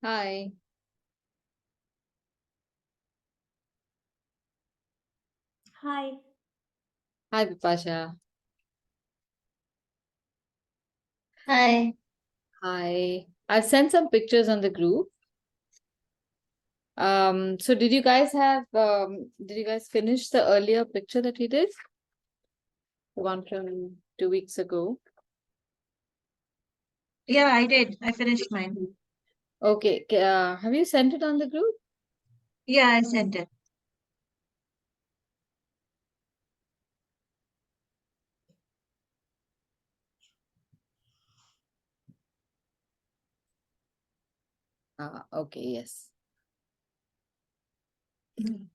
Hi. Hi. Hi, Vipasha. Hi. Hi. I've sent some pictures on the group. So did you guys finish the earlier picture that we did? The one from 2 weeks ago. Yeah, I did. I finished mine. Okay. Have you sent it on the group? Yeah, I sent it. Okay, yes. Mm.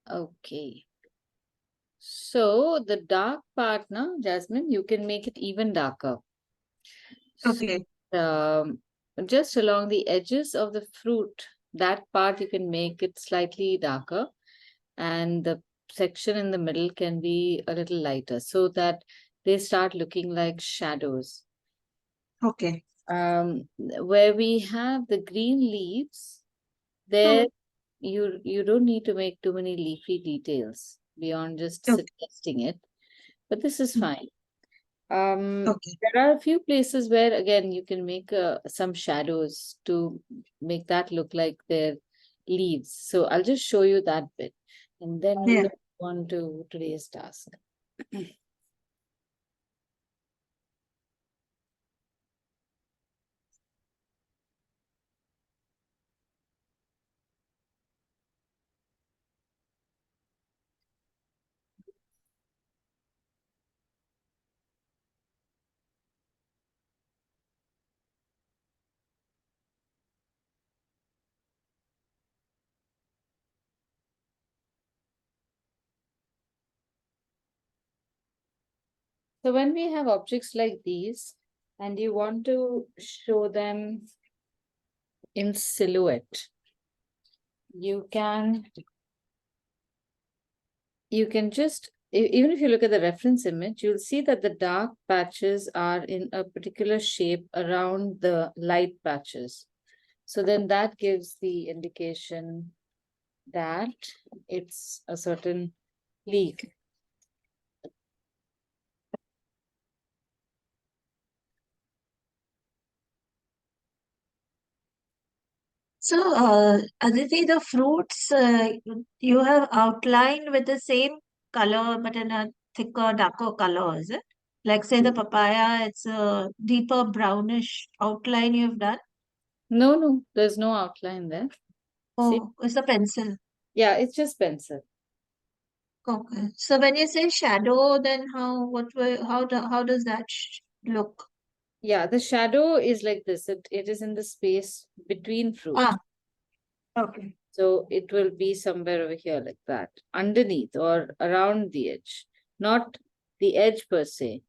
Okay. So the dark part now, Jasmine, you can make it even darker. So, Okay. um, just along the edges of the fruit, that part you can make it slightly darker, and the section in the middle can be a little lighter so that they start looking like shadows. Okay. Where we have the green leaves, there Hmm. you don't need to make too many leafy details beyond just Okay. suggesting it, but this is Mm. fine. Okay. There are a few places where again you can make some shadows to make that look like their leaves. So I'll just show you that bit, and then we'll Yeah. move on to today's task. So when we have objects like these and you want to show them in silhouette, you can just even if you look at the reference image, you'll see that the dark patches are in a particular shape around the light patches. So then that gives the indication that it's a certain leaf. So, Aditi, the fruits you have outlined with the same color but in a thicker, darker color, is it? Like, say, the papaya, it's a deeper brownish outline you've done. No, there's no outline there. See? Oh, it's a pencil. Yeah, it's just pencil. Okay. So when you say shadow, then how does that look? Yeah, the shadow is like this. It is in the space between fruit. Ah, okay. So it will be somewhere over here like that, underneath or around the edge, not the edge per se.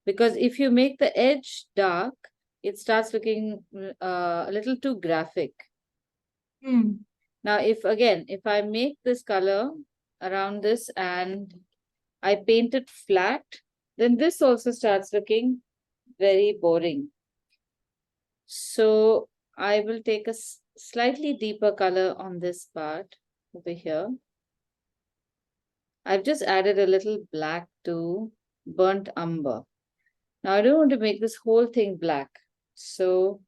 Because if you make the edge dark, it starts looking a little too graphic. Hmm. Now, if I make this color around this and I paint it flat, then this also starts looking very boring. So I will take a slightly deeper color on this part over here. I've just added a little black to burnt umber. Now I don't want to make this whole thing black. So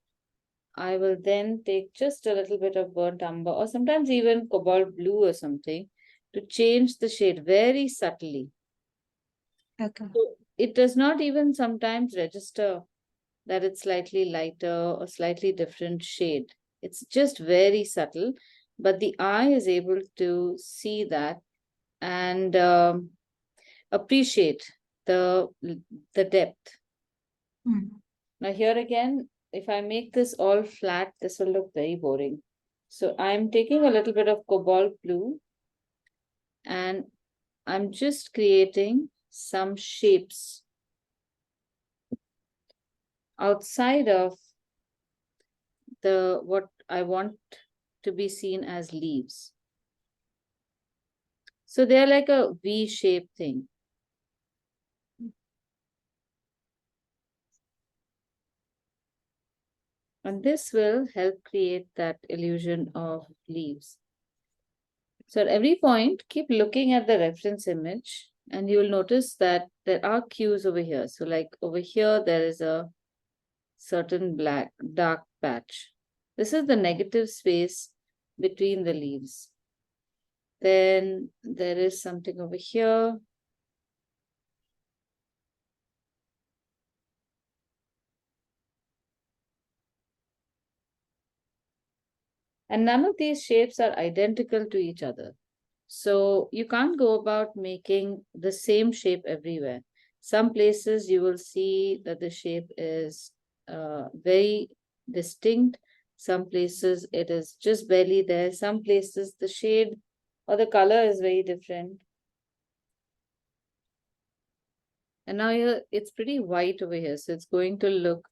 I will then take just a little bit of burnt umber or sometimes even cobalt blue or something to change the shade very subtly. Okay. So it does not even sometimes register that it's slightly lighter or slightly different shade. It's just very subtle, but the eye is able to see that and appreciate the the depth. Hmm. Now here again, if I make this all flat, this will look very boring. So I'm taking a little bit of cobalt blue and I'm just creating some shapes outside of the what I want to be seen as leaves. So they're like a V-shaped thing. And this will help create that illusion of leaves. So at every point, keep looking at the reference image and you will notice that there are cues over here. So like over here, there is a certain black, dark patch. This is the negative space between the leaves. Then there is something over here. And none of these shapes are identical to each other. So you can't go about making the same shape everywhere. Some places you will see that the shape is very distinct. Some places it is just barely there. Some places the shade or the color is very different. And now here it's pretty white over here. So it's going to look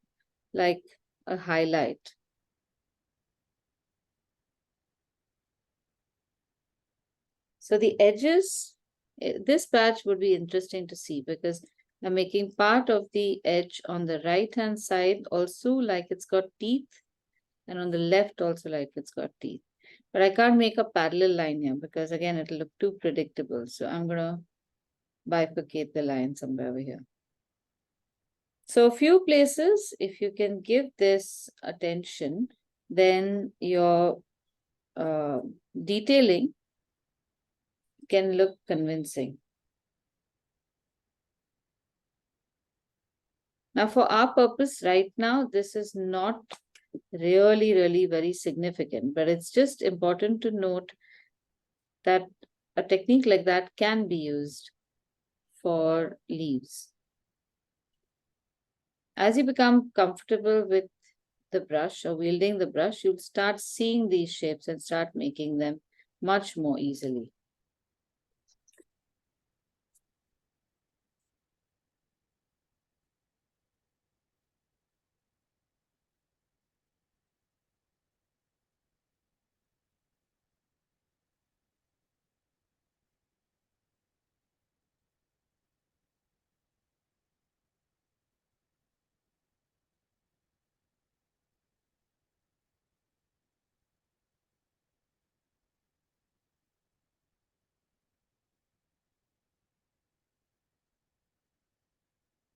like a highlight. So the edges, this patch would be interesting to see because I'm making part of the edge on the right hand side also like it's got teeth, and on the left also like it's got teeth. But I can't make a parallel line here because again it'll look too predictable. So I'm gonna bifurcate the line somewhere over here. So a few places, if you can give this attention, then your detailing can look convincing. Now, for our purpose right now, this is not really very significant, but it's just important to note that a technique like that can be used for leaves. As you become comfortable with the brush or wielding the brush, you'll start seeing these shapes and start making them much more easily.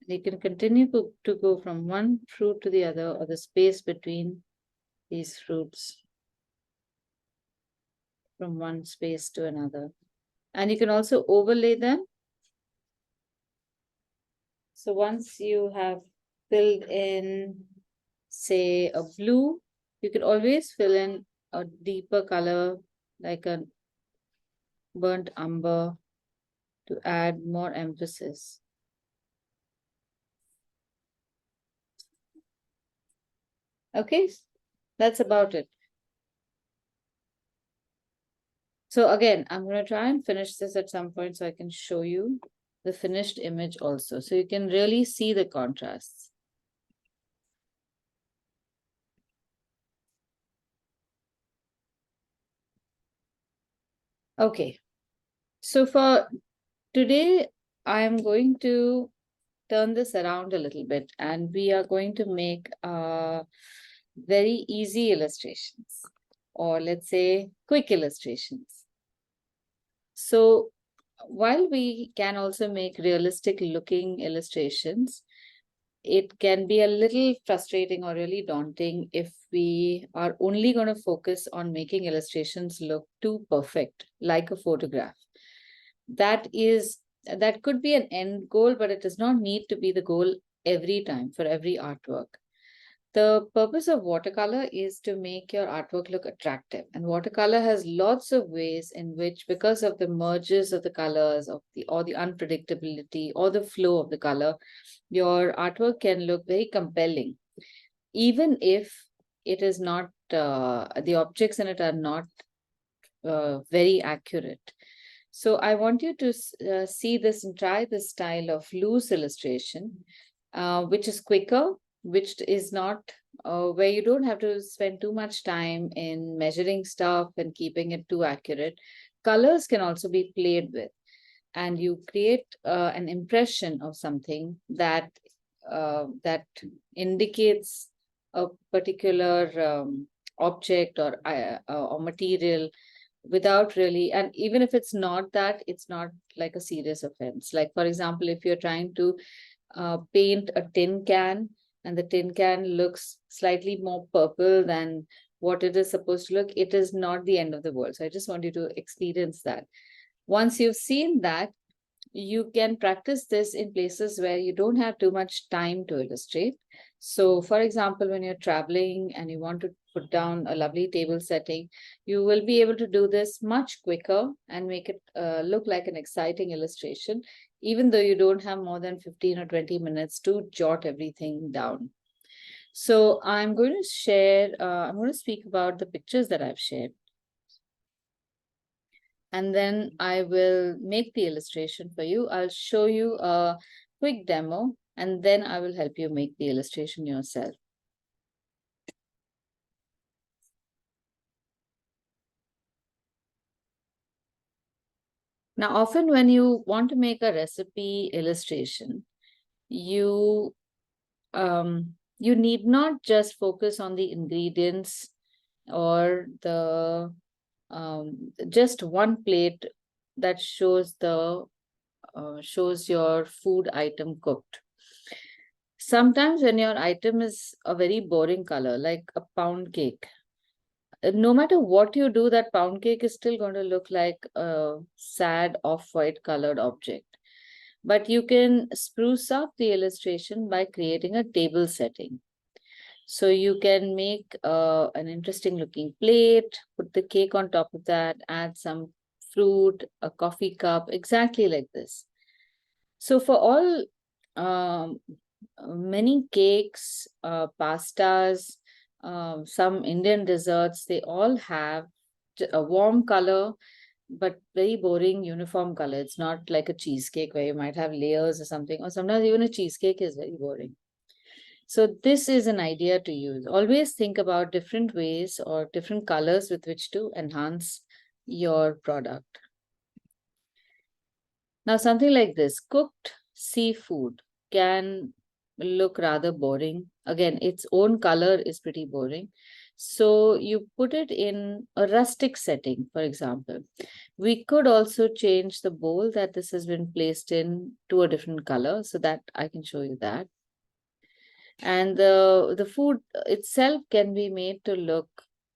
You can continue to go from one fruit to the other or the space between these fruits from one space to another. And you can also overlay them. So once you have filled in, say, a blue, you can always fill in a deeper color like a burnt umber to add more emphasis. Okay, that's about it. So again, I'm going to try and finish this at some point so I can show you the finished image also. So you can really see the contrasts. Okay, so for today, I'm going to turn this around a little bit and we are going to make very easy illustrations, or let's say quick illustrations. So while we can also make realistic looking illustrations, it can be a little frustrating or really daunting if we are only going to focus on making illustrations look too perfect, like a photograph. That could be an end goal, but it does not need to be the goal every time for every artwork. The purpose of watercolor is to make your artwork look attractive. And watercolor has lots of ways in which, because of the merges of the colors or the unpredictability or the flow of the color, your artwork can look very compelling, even if it is not, the objects in it are not very accurate. So I want you to see this and try this style of loose illustration, which is quicker, which is not where you don't have to spend too much time in measuring stuff and keeping it too accurate. Colors can also be played with, and you create an impression of something that that indicates a particular object or material without really, and even if it's not that, it's not like a serious offense. Like, for example, if you're trying to paint a tin can and the tin can looks slightly more purple than what it is supposed to look, it is not the end of the world. So I just want you to experience that. Once you've seen that, you can practice this in places where you don't have too much time to illustrate. So, for example, when you're traveling and you want to put down a lovely table setting, you will be able to do this much quicker and make it look like an exciting illustration, even though you don't have more than 15 or 20 minutes to jot everything down. So, I'm going to share, I'm going to speak about the pictures that I've shared. And then I will make the illustration for you. I'll show you a quick demo, and then I will help you make the illustration yourself. Now, often when you want to make a recipe illustration, you you need not just focus on the ingredients or the just one plate that shows the shows your food item cooked. Sometimes when your item is a very boring color, like a pound cake, no matter what you do, that pound cake is still going to look like a sad off-white colored object. But you can spruce up the illustration by creating a table setting. So you can make an interesting looking plate, put the cake on top of that, add some fruit, a coffee cup, exactly like this. So for all many cakes, pastas, some Indian desserts, they all have a warm color, but very boring uniform color. It's not like a cheesecake where you might have layers or something, or sometimes even a cheesecake is very boring. So this is an idea to use. Always think about different ways or different colors with which to enhance your product. Now, something like this, cooked seafood can look rather boring. Again, its own color is pretty boring. So you put it in a rustic setting, for example. We could also change the bowl that this has been placed in to a different color, so that I can show you that. And the food itself can be made to look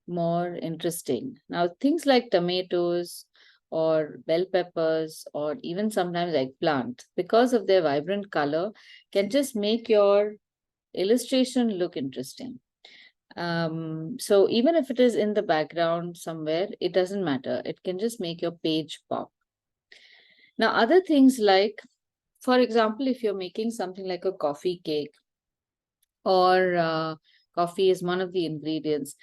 more interesting. Now, things like tomatoes or bell peppers or even sometimes eggplant, because of their vibrant color, can just make your illustration look interesting. So even if it is in the background somewhere, it doesn't matter. It can just make your page pop. Now, other things like, for example, if you're making something like a coffee cake, or coffee is one of the ingredients,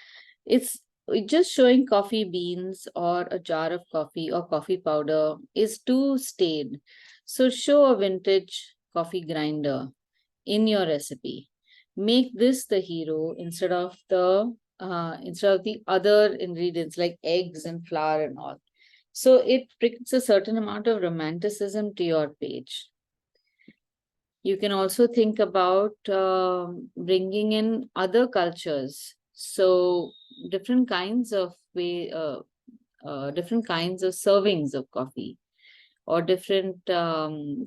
it's just showing coffee beans or a jar of coffee or coffee powder is too staid. So show a vintage coffee grinder in your recipe. Make this the hero instead of the other ingredients like eggs and flour and all. So it brings a certain amount of romanticism to your page. You can also think about bringing in other cultures. So different kinds of different kinds of servings of coffee, or different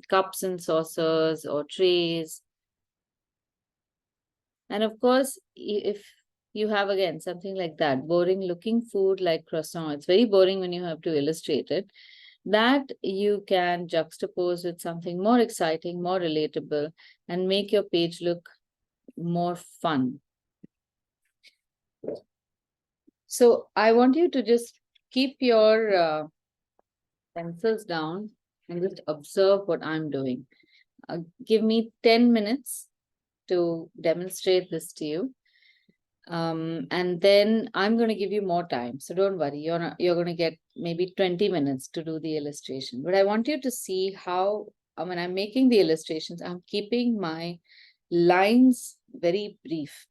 cups and saucers or trays. And of course, if you have again something like that, boring looking food like croissant, it's very boring when you have to illustrate it. That you can juxtapose with something more exciting, more relatable, and make your page look more fun. So I want you to just keep your pencils down and just observe what I'm doing. Give me 10 minutes to demonstrate this to you. And then I'm going to give you more time. So don't worry, you're going to get maybe 20 minutes to do the illustration. But I want you to see how, when I'm making the illustrations, I'm keeping my lines very brief.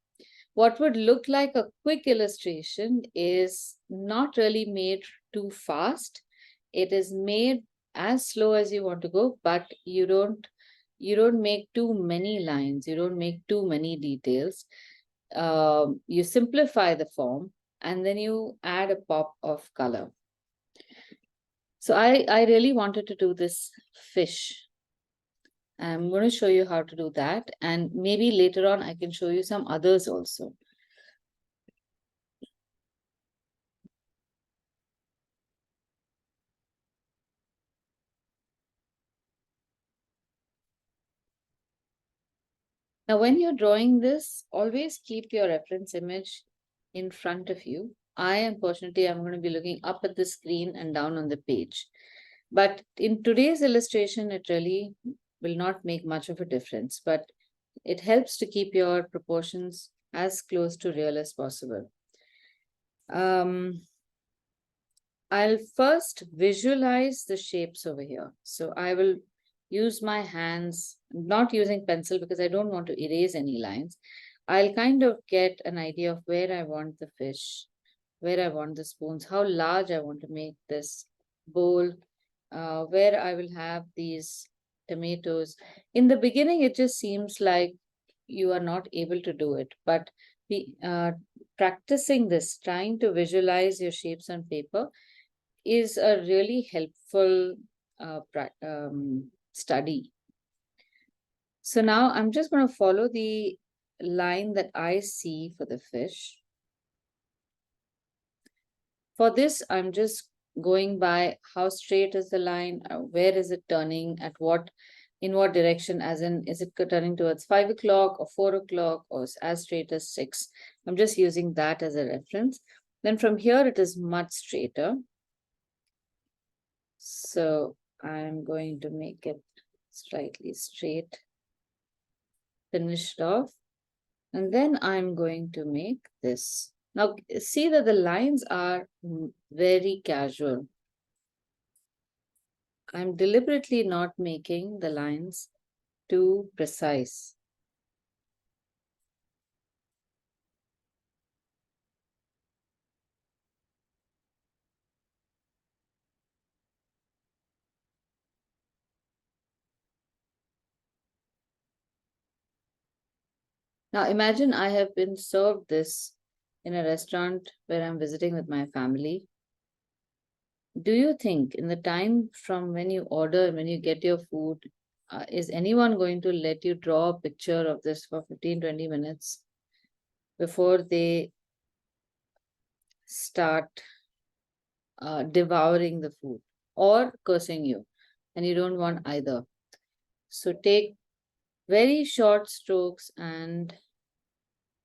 What would look like a quick illustration is not really made too fast. It is made as slow as you want to go, but you don't make too many lines, you don't make too many details. you simplify the form, and then you add a pop of color. So I really wanted to do this fish. I'm going to show you how to do that, and maybe later on I can show you some others also. Now, when you're drawing this, always keep your reference image in front of you. Unfortunately, I'm going to be looking up at the screen and down on the page. But in today's illustration, it really will not make much of a difference, but it helps to keep your proportions as close to real as possible. I'll first visualize the shapes over here. So I will use my hands, not using pencil because I don't want to erase any lines. I'll kind of get an idea of where I want the fish, where I want the spoons, how large I want to make this bowl, where I will have these tomatoes. In the beginning, it just seems like you are not able to do it, but practicing this, trying to visualize your shapes on paper, is a really helpful study. So now I'm just going to follow the line that I see for the fish. For this, I'm just going by how straight is the line, where is it turning, in what direction, as in, is it turning towards 5 o'clock or 4 o'clock or as straight as 6? I'm just using that as a reference. Then from here, it is much straighter. So I'm going to make it slightly straight, finished off. And then I'm going to make this. Now see that the lines are very casual. I'm deliberately not making the lines too precise. Now imagine I have been served this in a restaurant where I'm visiting with my family. Do you think in the time from when you order, when you get your food, is anyone going to let you draw a picture of this for 15-20 minutes before they start devouring the food or cursing you? And you don't want either. So take very short strokes and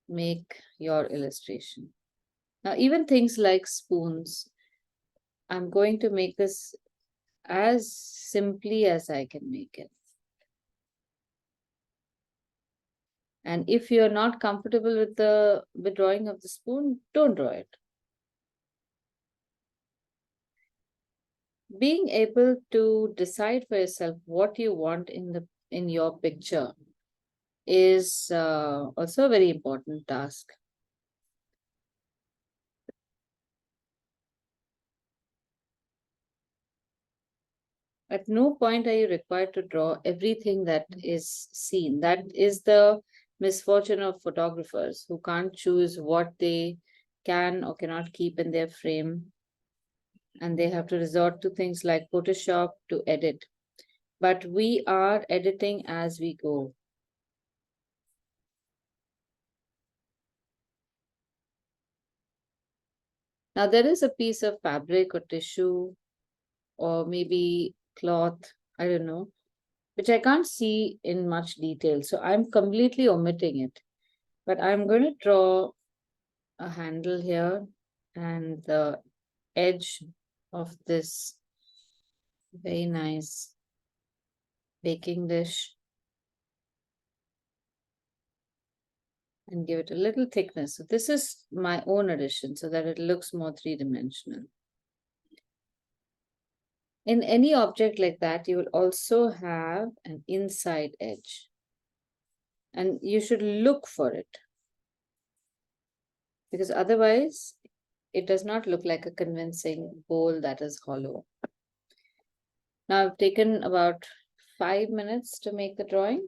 make your illustration. Now, even things like spoons, I'm going to make this as simply as I can make it. And if you're not comfortable with the drawing of the spoon, don't draw it. Being able to decide for yourself what you want in your picture is also a very important task. At no point are you required to draw everything that is seen. That is the misfortune of photographers who can't choose what they can or cannot keep in their frame. And they have to resort to things like Photoshop to edit. But we are editing as we go. Now there is a piece of fabric or tissue or maybe cloth, I don't know, which I can't see in much detail. So I'm completely omitting it. But I'm going to draw a handle here and the edge of this very nice baking dish and give it a little thickness. So this is my own addition so that it looks more three-dimensional. In any object like that, you will also have an inside edge. And you should look for it. Because otherwise, it does not look like a convincing bowl that is hollow. Now, I've taken about 5 minutes to make the drawing.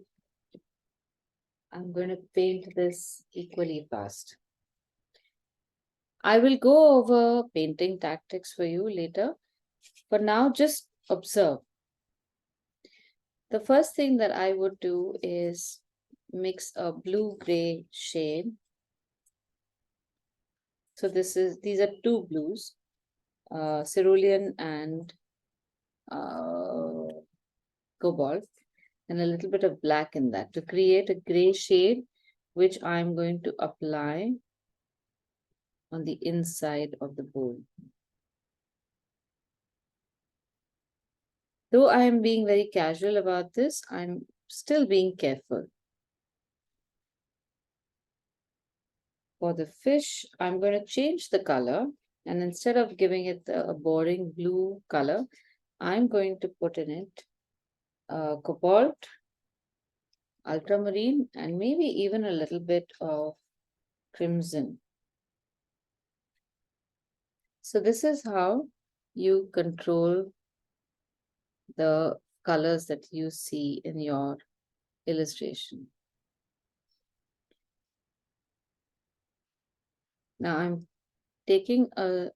I'm going to paint this equally fast. I will go over painting tactics for you later. For now, just observe. The first thing that I would do is mix a blue-gray shade. So these are two blues, cerulean and cobalt, and a little bit of black in that to create a gray shade, which I'm going to apply on the inside of the bowl. Though I am being very casual about this, I'm still being careful. For the fish, I'm going to change the color, and instead of giving it a boring blue color, I'm going to put in it cobalt, ultramarine, and maybe even a little bit of crimson. So this is how you control the colors that you see in your illustration. Now I'm taking a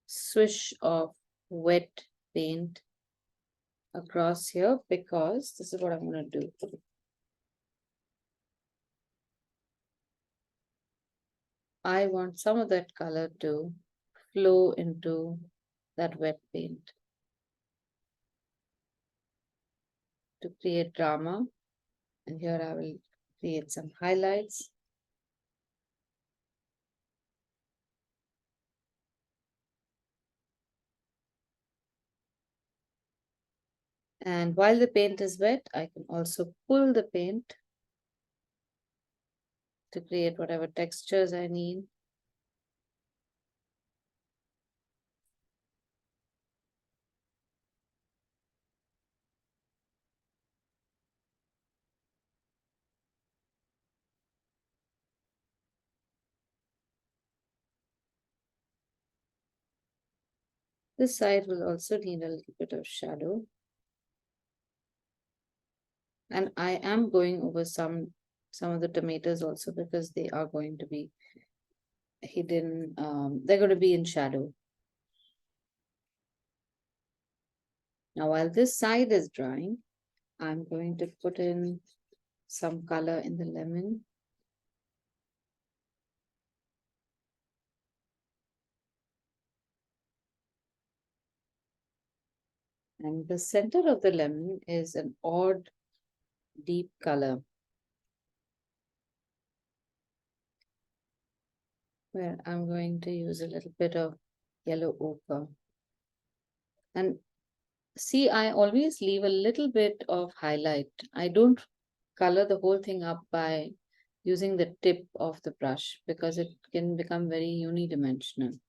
swish of wet paint across here because this is what I'm going to do. I want some of that color to flow into that wet paint to create drama. And here I will create some highlights. And while the paint is wet, I can also pull the paint to create whatever textures I need. This side will also need a little bit of shadow. And I am going over some of the tomatoes also because they are going to be hidden, they're going to be in shadow. Now, while this side is drying, I'm going to put in some color in the lemon. And the center of the lemon is an odd, deep color, where I'm going to use a little bit of yellow ochre. And see, I always leave a little bit of highlight. I don't color the whole thing up by using the tip of the brush because it can become very unidimensional.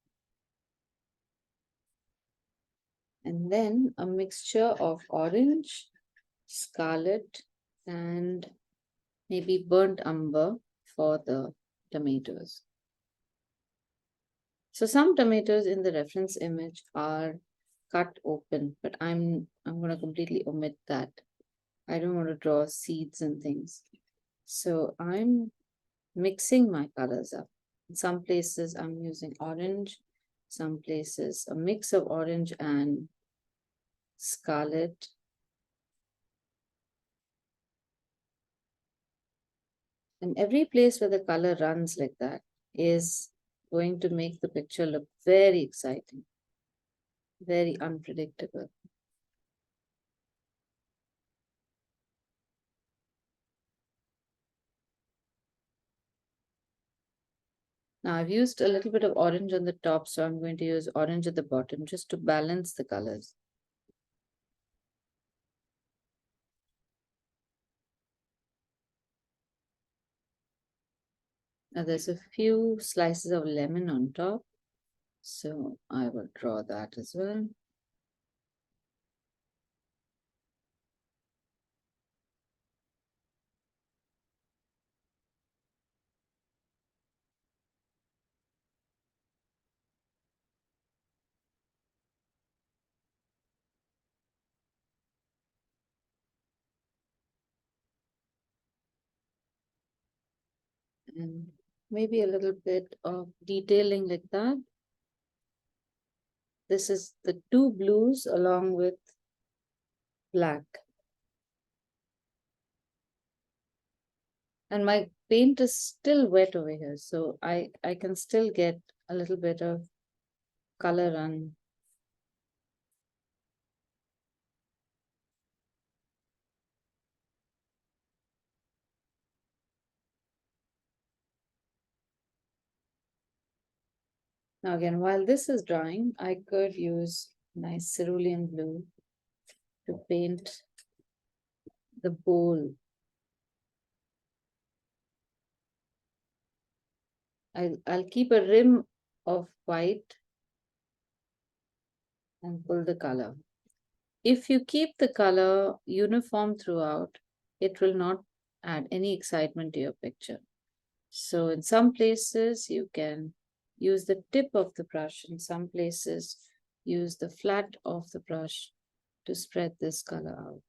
And then a mixture of orange, scarlet, and maybe burnt umber for the tomatoes. So some tomatoes in the reference image are cut open, but I'm going to completely omit that. I don't want to draw seeds and things. So I'm mixing my colors up. In some places I'm using orange, some places a mix of orange and scarlet. And every place where the color runs like that is going to make the picture look very exciting, very unpredictable. Now I've used a little bit of orange on the top, so I'm going to use orange at the bottom just to balance the colors. Now there's a few slices of lemon on top, so I will draw that as well. And maybe a little bit of detailing like that. This is the two blues along with black. And my paint is still wet over here, so I can still get a little bit of color on. Now again, while this is drying, I could use nice cerulean blue to paint the bowl. I'll keep a rim of white and pull the color. If you keep the color uniform throughout, it will not add any excitement to your picture. So in some places you can use the tip of the brush, in some places use the flat of the brush to spread this color out.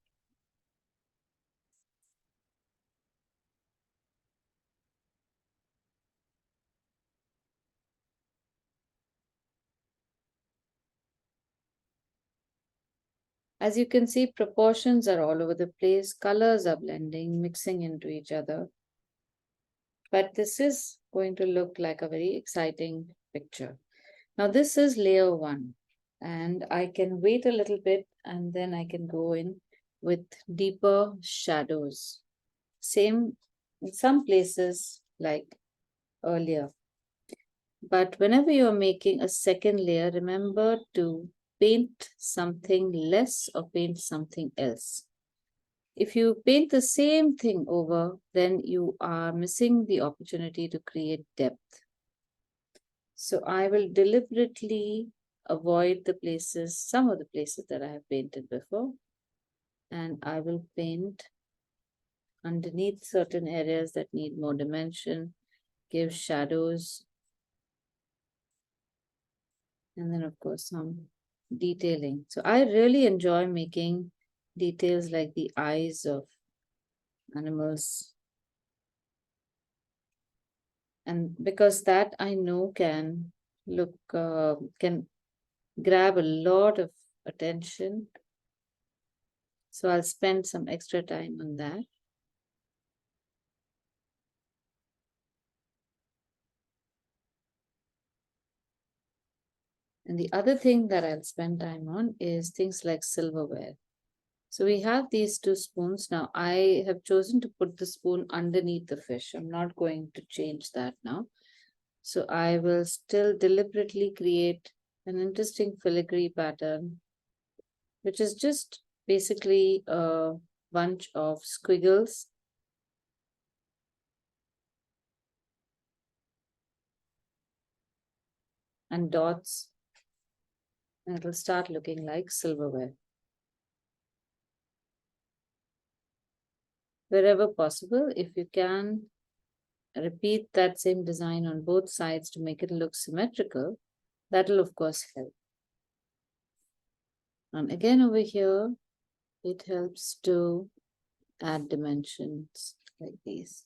As you can see, proportions are all over the place, colors are blending, mixing into each other. But this is going to look like a very exciting picture. Now this is layer one, and I can wait a little bit and then I can go in with deeper shadows. Same in some places like earlier. But whenever you're making a second layer, remember to paint something less or paint something else. If you paint the same thing over, then you are missing the opportunity to create depth. So I will deliberately avoid the places, some of the places that I have painted before, and I will paint underneath certain areas that need more dimension, give shadows, and then of course some detailing. So I really enjoy making details like the eyes of animals, and because that I know can look can grab a lot of attention, so I'll spend some extra time on that. And the other thing that I'll spend time on is things like silverware. So we have these two spoons. Now I have chosen to put the spoon underneath the fish. I'm not going to change that now. So I will still deliberately create an interesting filigree pattern, which is just basically a bunch of squiggles and dots, and it'll start looking like silverware. Wherever possible, if you can repeat that same design on both sides to make it look symmetrical, that will of course help. And again over here, it helps to add dimensions like these.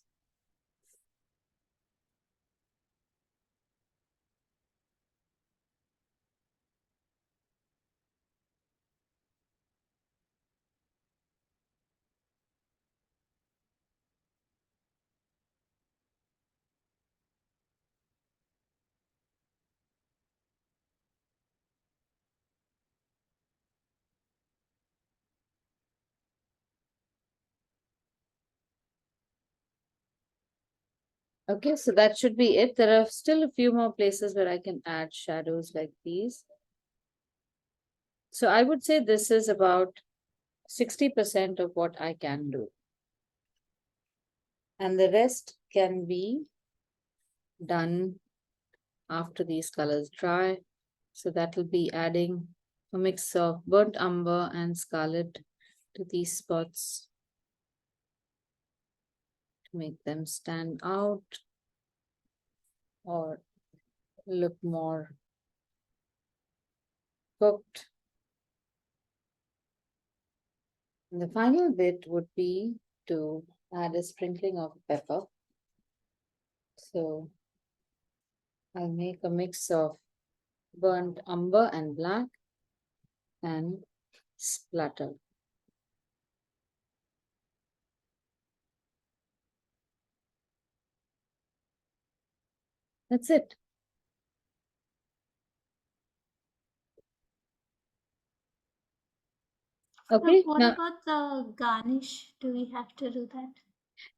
Okay, so that should be it. There are still a few more places where I can add shadows like these. So I would say this is about 60% of what I can do. And the rest can be done after these colors dry. So that will be adding a mix of burnt umber and scarlet to these spots to make them stand out or look more cooked. And the final bit would be to add a sprinkling of pepper So I'll make a mix of burnt umber and black and splatter. That's it. So Okay, what now about the garnish? Do we have to do that?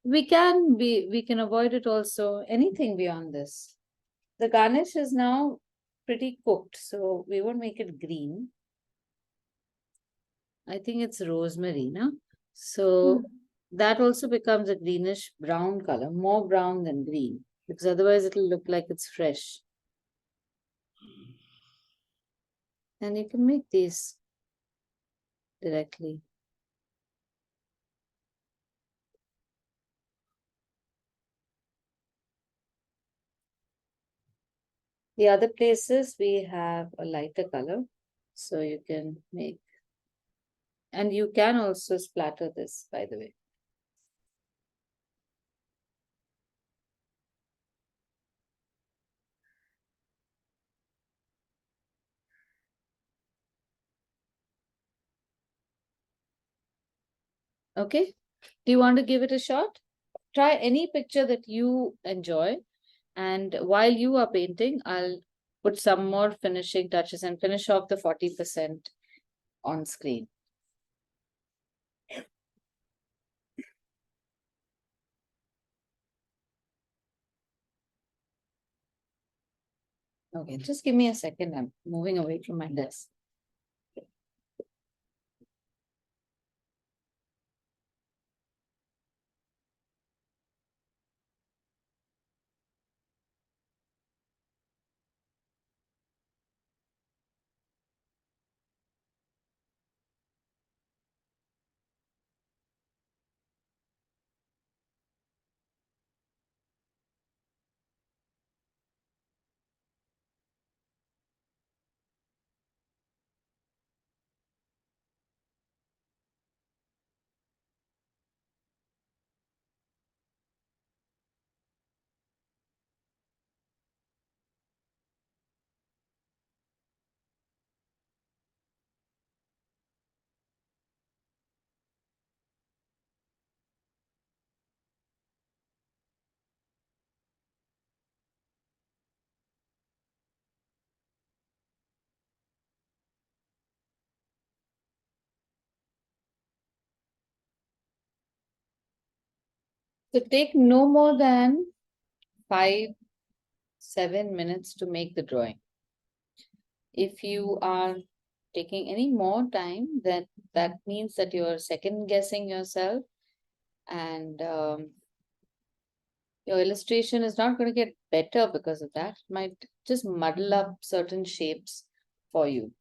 we can avoid it also. Anything beyond this. The garnish is now pretty cooked, so we won't make it green. I think it's rosemary, no? So Hmm. that also becomes a greenish brown color, more brown than green, because otherwise it'll look like it's fresh. And you can make these directly. The other places we have a lighter color, so you can make, and you can also splatter this, by the way. Okay, do you want to give it a shot? Try any picture that you enjoy, and while you are painting, I'll put some more finishing touches and finish off the 40% on screen. Okay, just give me a second. I'm moving away from my desk. So take no more than 5-7 minutes to make the drawing. If you are taking any more time, then that means that you're second guessing yourself, and your illustration is not going to get better because of that. It might just muddle up certain shapes for you.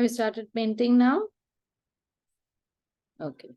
Have you started painting now? Okay.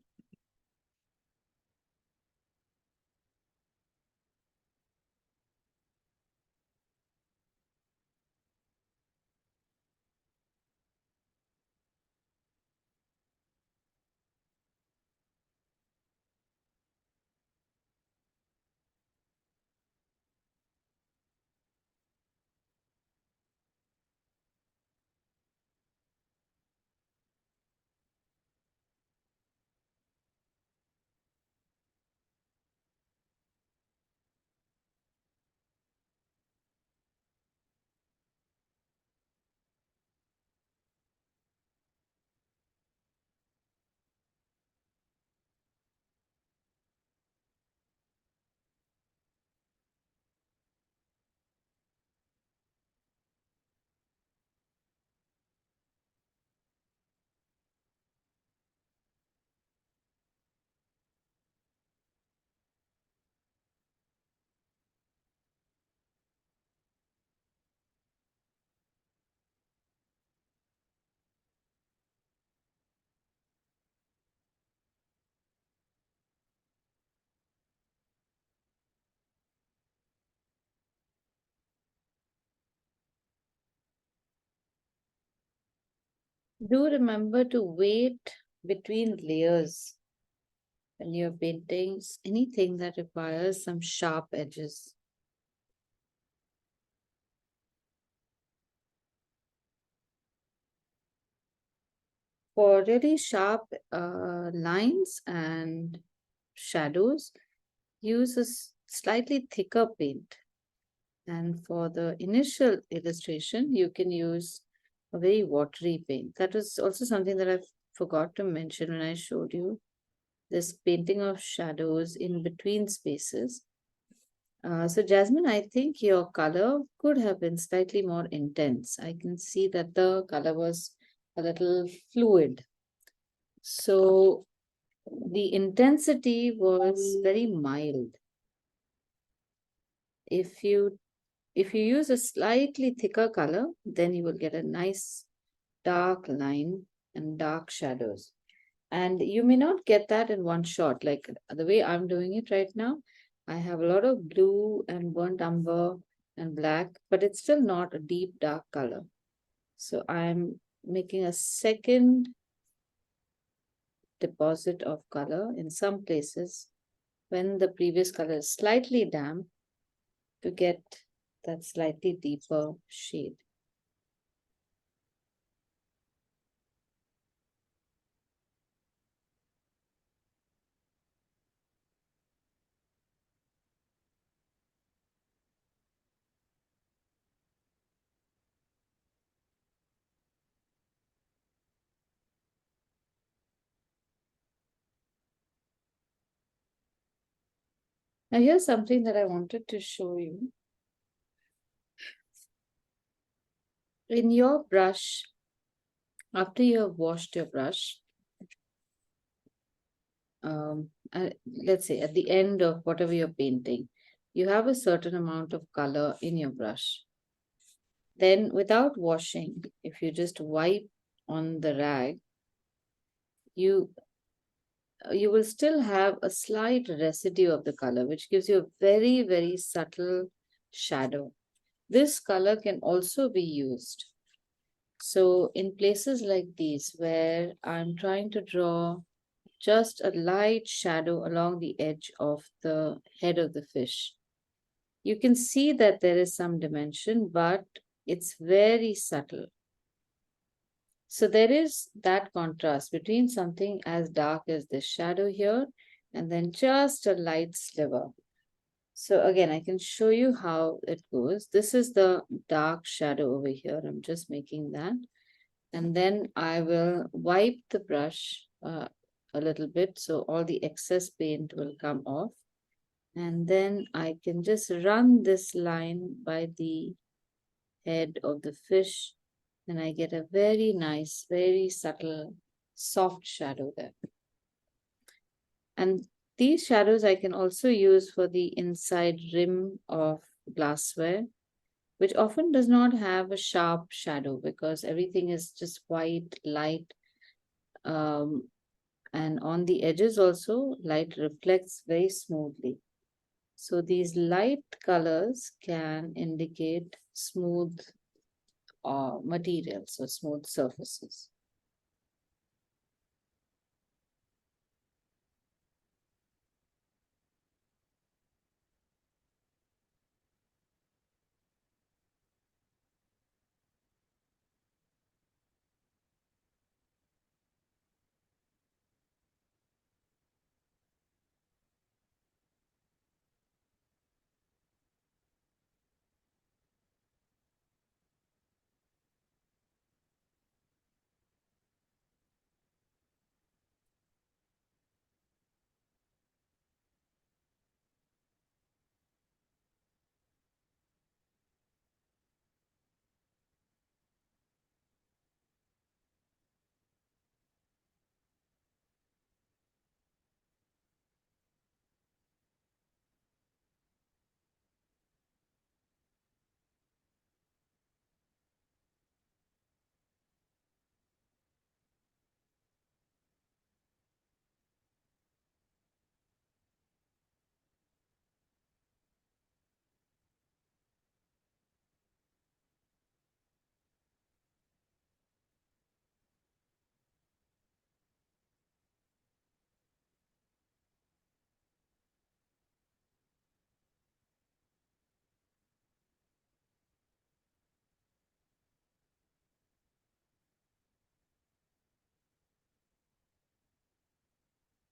Do remember to wait between layers when you're painting anything that requires some sharp edges. For really sharp lines and shadows, use a slightly thicker paint. And for the initial illustration, you can use a very watery paint. That was also something that I forgot to mention when I showed you this painting of shadows in between spaces. So Jasmine, I think your color could have been slightly more intense. I can see that the color was a little fluid. So the intensity was very mild. If you use a slightly thicker color, then you will get a nice dark line and dark shadows. And you may not get that in one shot, like the way I'm doing it right now. I have a lot of blue and burnt umber and black, but it's still not a deep dark color. So I'm making a second deposit of color in some places when the previous color is slightly damp to get that slightly deeper shade. Now here's something that I wanted to show you. In your brush, after you have washed your brush, let's say at the end of whatever you're painting, you have a certain amount of color in your brush. Then without washing, if you just wipe on the rag, you will still have a slight residue of the color, which gives you a very, very subtle shadow. This color can also be used. So in places like these, where I'm trying to draw just a light shadow along the edge of the head of the fish, you can see that there is some dimension, but it's very subtle. So there is that contrast between something as dark as this shadow here and then just a light sliver. So again, I can show you how it goes. This is the dark shadow over here. I'm just making that. And then I will wipe the brush a little bit so all the excess paint will come off. And then I can just run this line by the head of the fish, and I get a very nice, very subtle, soft shadow there. And these shadows I can also use for the inside rim of glassware. which often does not have a sharp shadow because everything is just white, light. And on the edges also, light reflects very smoothly. So these light colors can indicate smooth materials or smooth surfaces.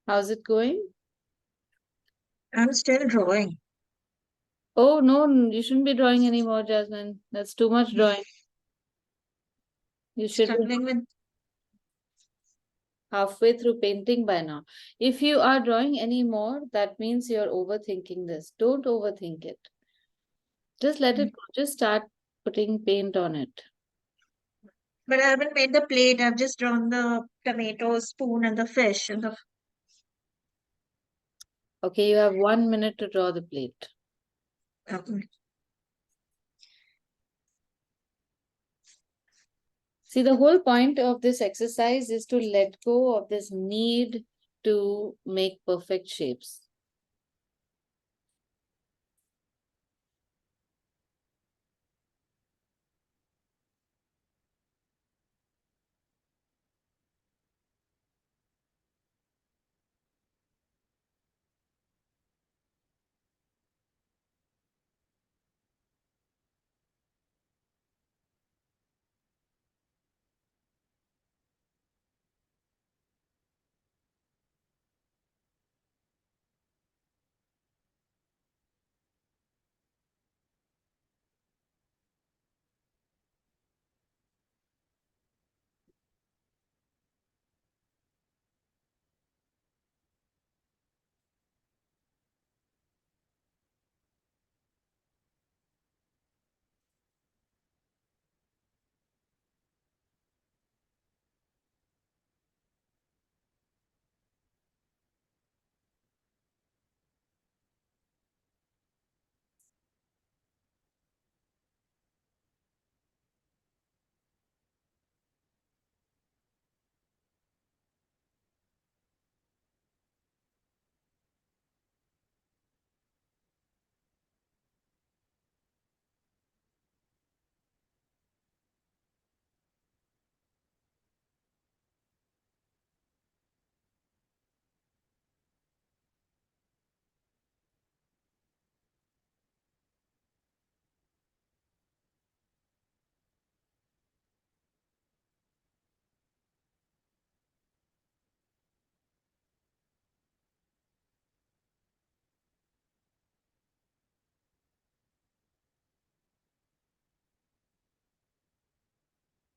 How's it going? I'm still drawing. Oh, no, you shouldn't be drawing anymore, Jasmine. That's too much drawing. You should be Struggling with halfway through painting by now. If you are drawing any more, that means you're overthinking this. Don't overthink it. Just let it go. Just start putting paint on it. but I haven't made the plate. I've just drawn the tomato spoon and the fish and the Okay, you have 1 minute to draw the plate. okay. See, the whole point of this exercise is to let go of this need to make perfect shapes.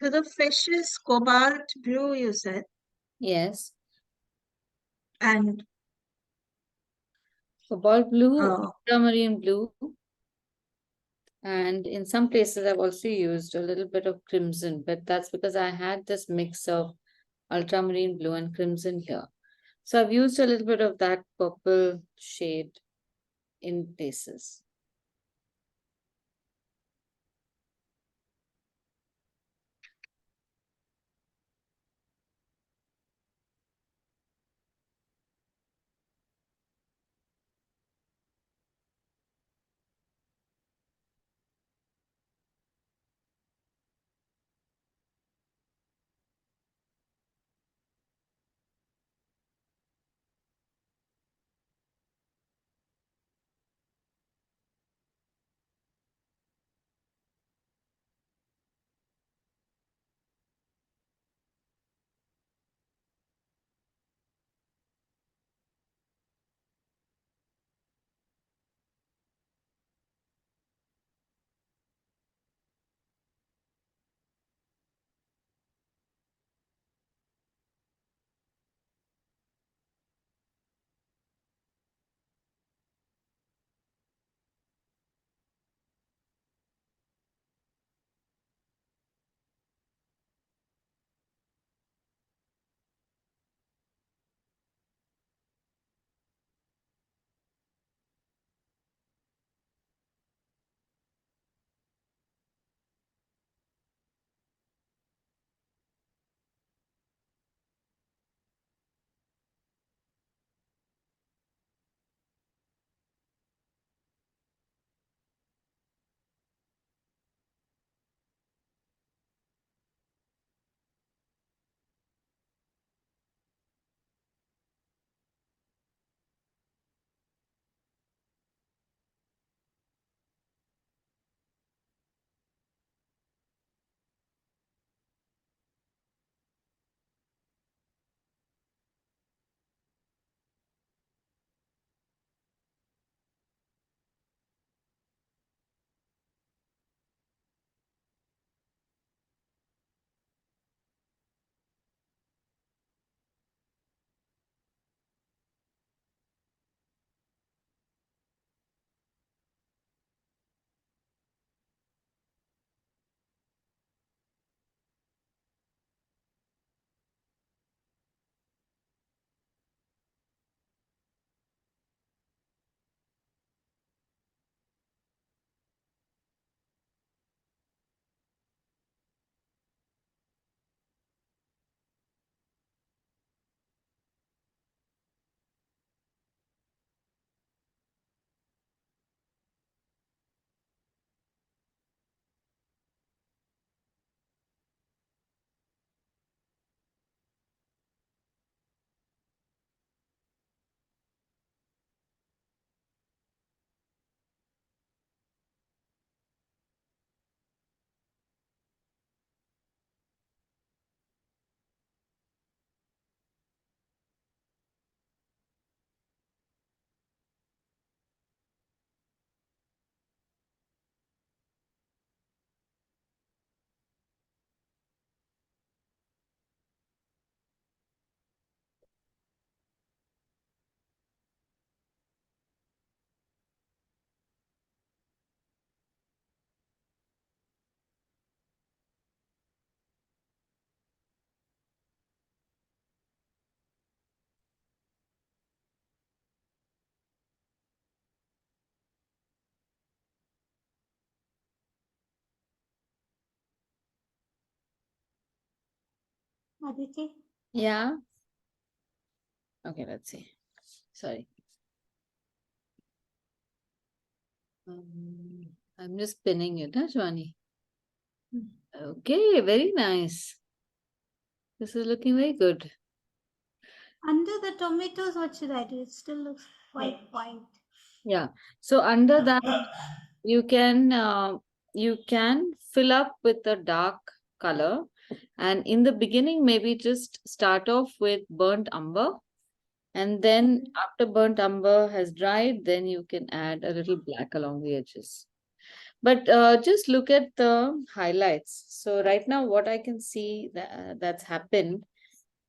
So the fish is cobalt blue, you said, Yes. and Cobalt blue, uh, ultramarine blue, and in some places I've also used a little bit of crimson, but that's because I had this mix of ultramarine blue and crimson here. So I've used a little bit of that purple shade in places. Aditi? Yeah. Okay, let's see. Sorry. I'm just pinning it, huh, Shwani? Okay, very nice. This is looking very good. Under the tomatoes, what should I do? It still looks quite white. Yeah. So under that, you can fill up with a dark color, and in the beginning, maybe just start off with burnt umber, and then after burnt umber has dried, then you can add a little black along the edges. But just look at the highlights. So right now, what I can see that's happened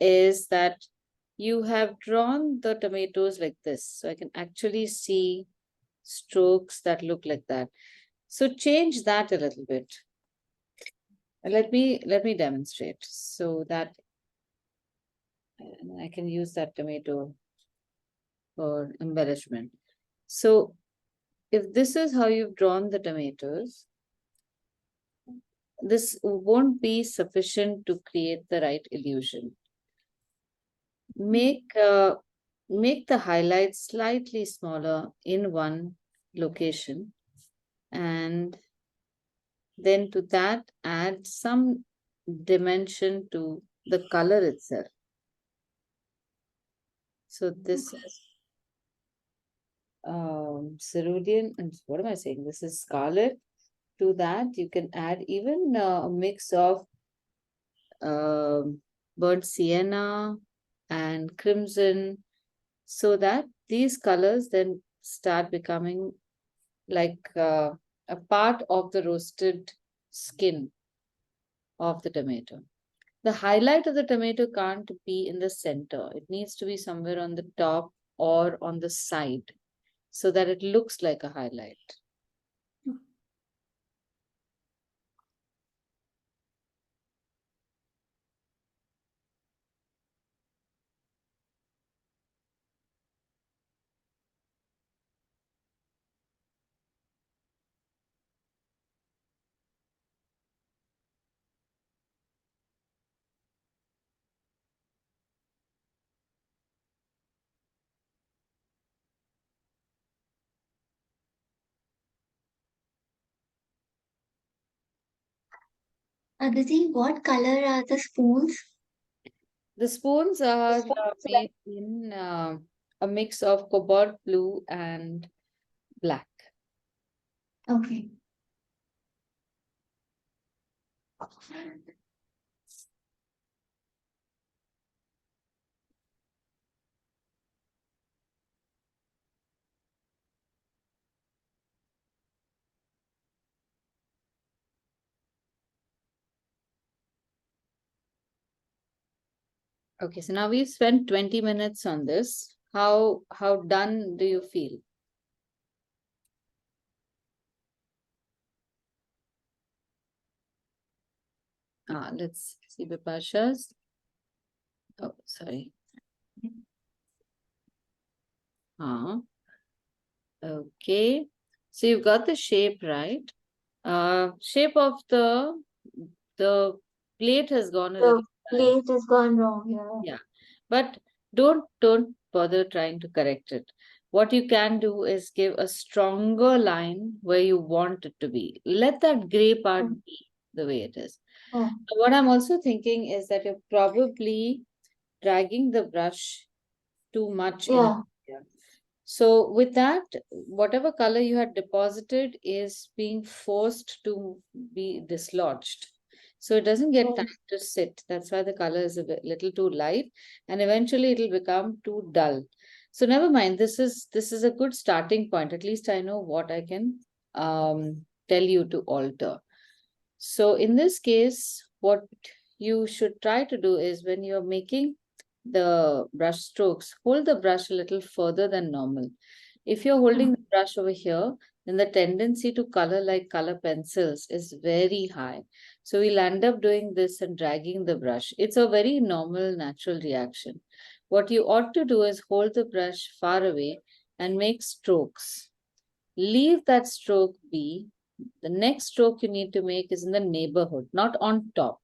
is that you have drawn the tomatoes like this. So I can actually see strokes that look like that. So change that a little bit. Let me demonstrate so that I can use that tomato for embellishment. So if this is how you've drawn the tomatoes, this won't be sufficient to create the right illusion. Make the highlights slightly smaller in one location, and then to that add some dimension to the color itself. So this is cerulean, and what am I saying? This is scarlet. To that you can add even a mix of burnt sienna and crimson, so that these colors then start becoming like a part of the roasted skin of the tomato. The highlight of the tomato can't be in the center. It needs to be somewhere on the top or on the side so that it looks like a highlight. Aditi, what color are the spoons? The spoons are made in a mix of cobalt blue and black. Okay. Okay, so now we've spent 20 minutes on this. How done do you feel? Let's see Bipasha's. Oh, sorry. Okay. So you've got the shape right. Shape of the plate has gone a The little plate has gone wrong, yeah, but don't bother trying to correct it. What you can do is give a stronger line where you want it to be. Let that gray part be the way it is. Oh. What I'm also thinking is that you're probably dragging the brush too much in Yeah. here. So with that, whatever color you had deposited is being forced to be dislodged. So it doesn't get time to sit. That's why the color is a little too light, and eventually it'll become too dull. So never mind. This is a good starting point. At least I know what I can tell you to alter. So in this case, what you should try to do is when you're making the brush strokes, hold the brush a little further than normal. If you're holding the brush over here, then the tendency to color like color pencils is very high. So we'll end up doing this and dragging the brush. It's a very normal, natural reaction. What you ought to do is hold the brush far away and make strokes. Leave that stroke be. The next stroke you need to make is in the neighborhood, not on top.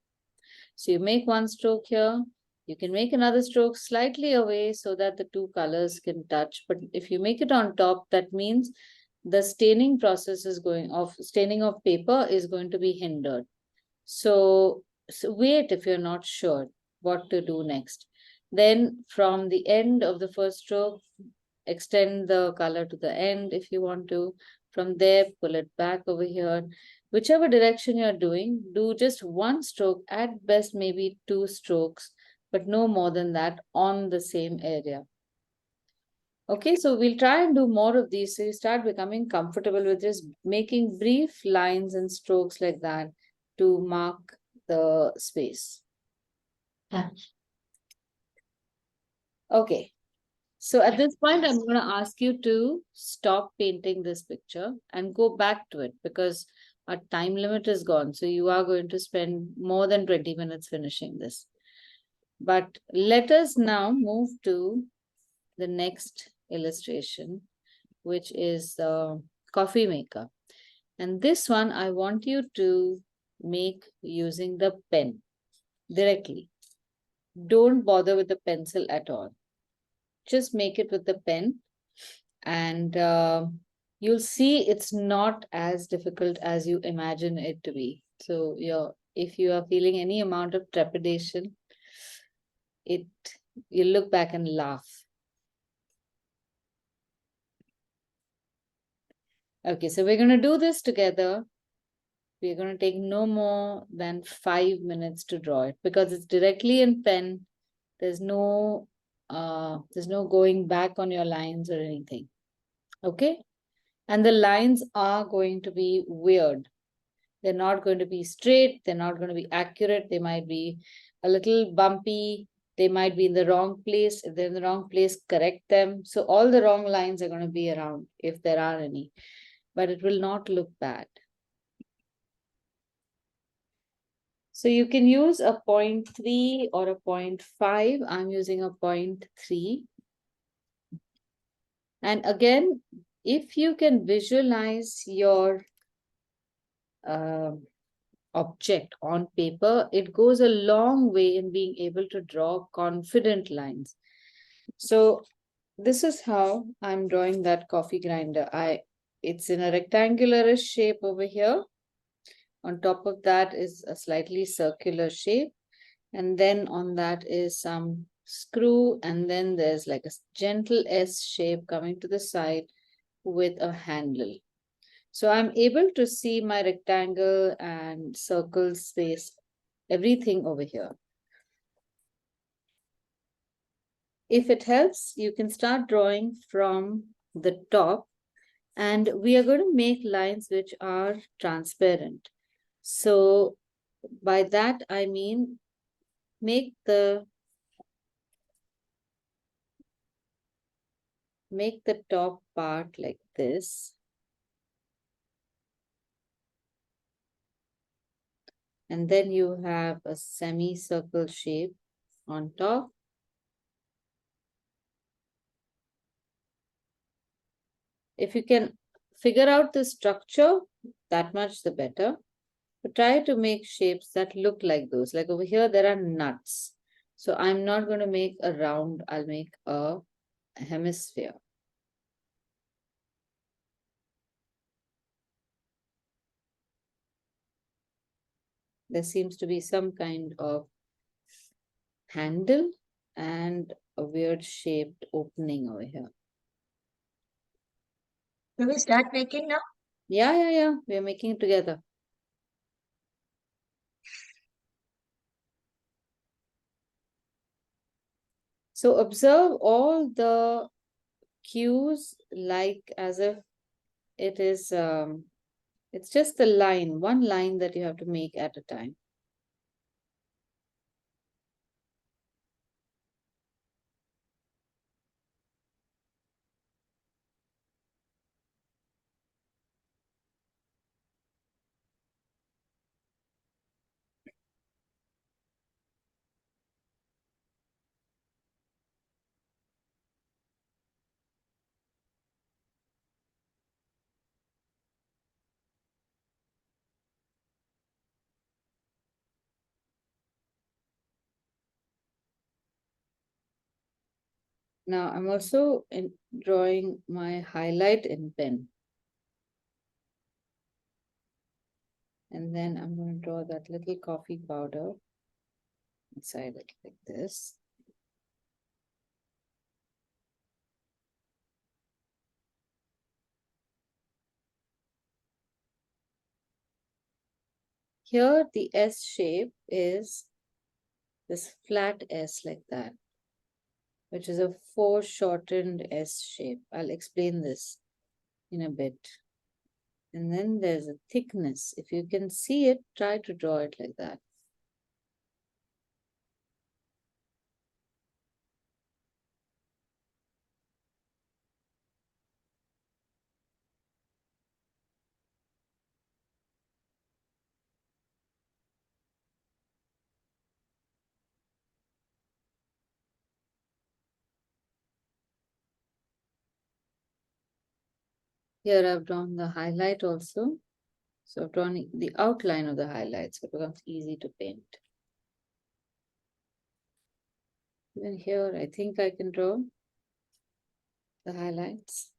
So you make one stroke here, you can make another stroke slightly away so that the two colors can touch. But if you make it on top, that means the staining process is staining of paper is going to be hindered. So wait if you're not sure what to do next. Then from the end of the first stroke, extend the color to the end if you want to. From there, pull it back over here. Whichever direction you're doing, do just one stroke, at best maybe two strokes, but no more than that on the same area. Okay, so we'll try and do more of these so you start becoming comfortable with just making brief lines and strokes like that to mark the space. Yeah. Okay, so at this point, I'm going to ask you to stop painting this picture and go back to it because our time limit is gone. So you are going to spend more than 20 minutes finishing this. But let us now move to the next illustration, which is the coffee maker. And this one, I want you to make using the pen directly. Don't bother with the pencil at all. Just make it with the pen and you'll see it's not as difficult as you imagine it to be. So if you are feeling any amount of trepidation, you look back and laugh. Okay, so we're going to do this together. We're going to take no more than 5 minutes to draw it because it's directly in pen. There's no going back on your lines or anything. Okay? And the lines are going to be weird. They're not going to be straight. They're not going to be accurate. They might be a little bumpy. They might be in the wrong place. If they're in the wrong place, correct them. So all the wrong lines are going to be around if there are any, but it will not look bad. So you can use a 0.3 or a 0.5. I'm using a 0.3. And again, if you can visualize your object on paper, it goes a long way in being able to draw confident lines. So this is how I'm drawing that coffee grinder. It's in a rectangular shape over here. On top of that is a slightly circular shape. And then on that is some screw. And then there's like a gentle S shape coming to the side with a handle. So I'm able to see my rectangle and circle space, everything over here. If it helps, you can start drawing from the top, and we are going to make lines which are transparent. So by that, I mean, make the top part like this. And then you have a semicircle shape on top. If you can figure out the structure, that much the better. But try to make shapes that look like those. Like over here, there are nuts. So I'm not going to make a round, I'll make a hemisphere. There seems to be some kind of handle and a weird shaped opening over here. Can we start making now? Yeah. We're making it together. So observe all the cues like as if it is, it's just the line, one line that you have to make at a time. Now I'm also drawing my highlight in pen. And then I'm going to draw that little coffee powder inside it like this. Here the S shape is this flat S like that, which is a foreshortened S shape. I'll explain this in a bit. And then there's a thickness. If you can see it, try to draw it like that. Here I've drawn the highlight also. So I've drawn the outline of the highlight, so it becomes easy to paint. Even here, I think I can draw the highlights.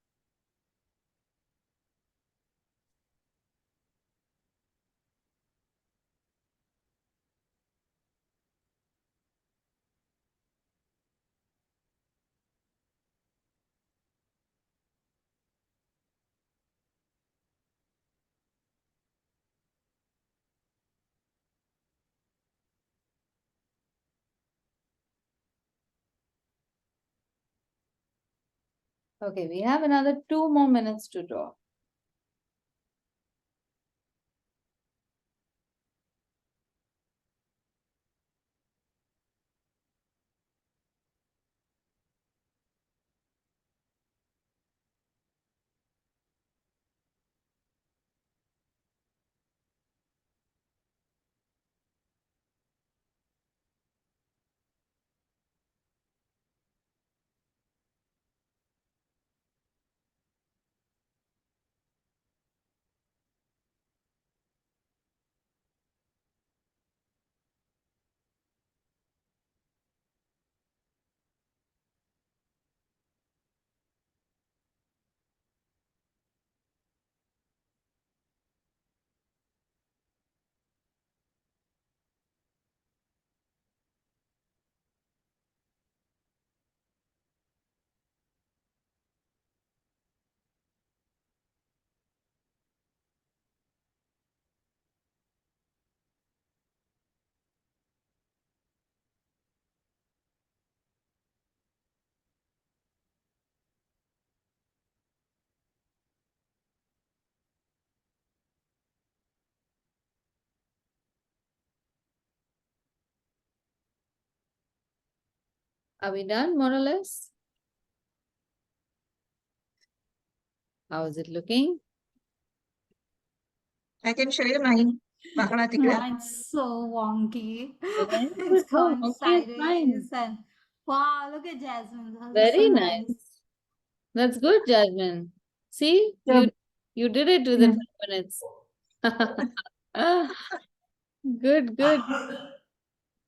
Okay, we have another 2 more minutes to draw. Are we done, more or less? How is it looking? I can show you mine. Mathematical. Mine's so wonky. Okay, It's no, gone okay, it's fine. sideways and wow, look at Jasmine. That's Very so nice. nice. That's good, Jasmine. See, Yeah. you did it within Yeah. 5 minutes. Good, good.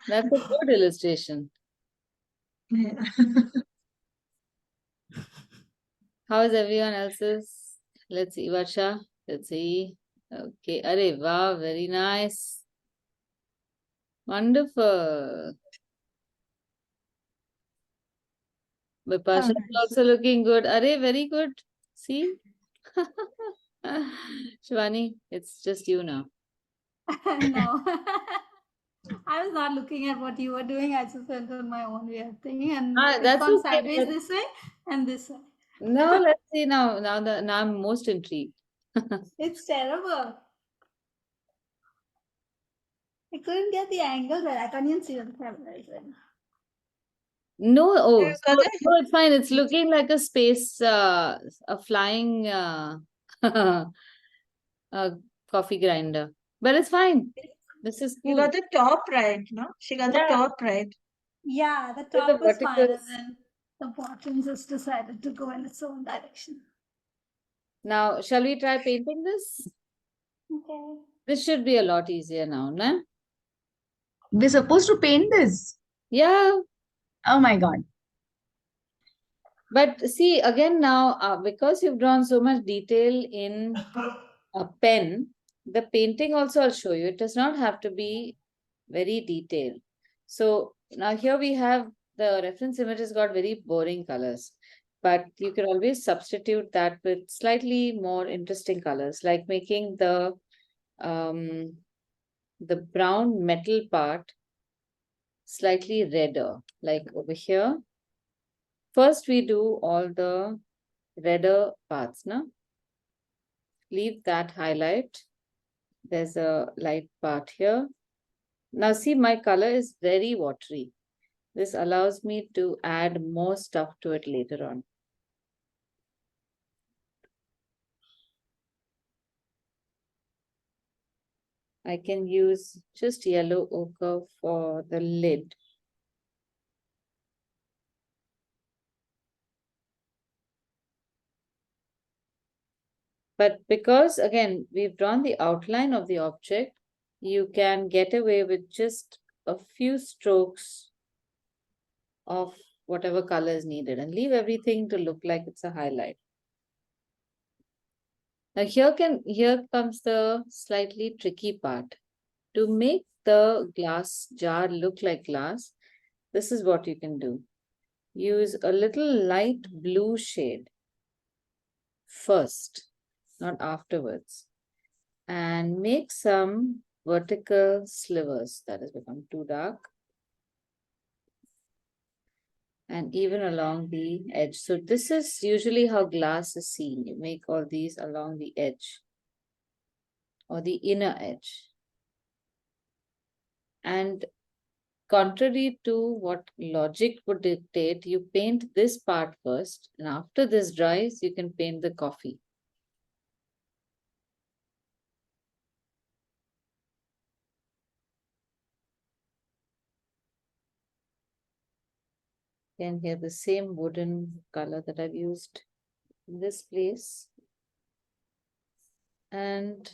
That's a good illustration. Yeah. How is everyone else's? Let's see, Varsha. Let's see. Okay. Arey, wow, very nice. Wonderful. Bipasha is nice. also looking good. Arey, very good. See? Shivani, it's just you now. No. I was not looking at what you were doing. I just went on my own way of thinking, and it's That's gone okay. sideways this way and this way. Now let's see now. Now I'm most intrigued. It's terrible. I couldn't get the angle right. I can't even see what the camera is right now. No, oh, You got it? no, it's fine. It's looking like a space, a flying coffee grinder. But it's fine. This is You cool. got the top right, no? She got the Yeah. top right. Yeah, the With the top was fine, and verticals. then the bottom just decided to go in its own direction. Now, shall we try painting this? Okay. This should be a lot easier now, nah? We're supposed to paint this. Yeah. Oh my God. But see, again now, because you've drawn so much detail in a pen, the painting also I'll show you. It does not have to be very detailed. So now here we have the reference image has got very boring colors, but you can always substitute that with slightly more interesting colors, like making the brown metal part slightly redder, like over here. First, we do all the redder parts, now. Leave that highlight. There's a light part here. Now see, my color is very watery. This allows me to add more stuff to it later on. I can use just yellow ochre for the lid. But because again, we've drawn the outline of the object, you can get away with just a few strokes of whatever color is needed and leave everything to look like it's a highlight. Now here comes the slightly tricky part. To make the glass jar look like glass, this is what you can do. Use a little light blue shade first, not afterwards, and make some vertical slivers that has become too dark, and even along the edge. So this is usually how glass is seen. You make all these along the edge or the inner edge. And contrary to what logic would dictate, you paint this part first, and after this dries, you can paint the coffee. Again, here the same wooden color that I've used in this place. And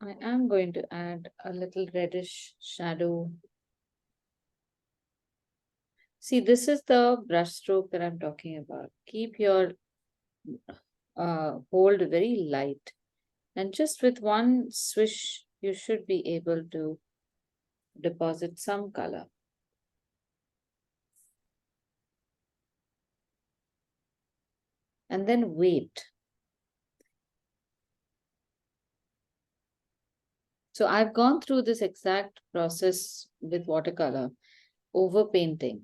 I am going to add a little reddish shadow. See, this is the brush stroke that I'm talking about. Keep your hold very light. And just with one swish, you should be able to deposit some color. And then wait. So I've gone through this exact process with watercolor, over painting,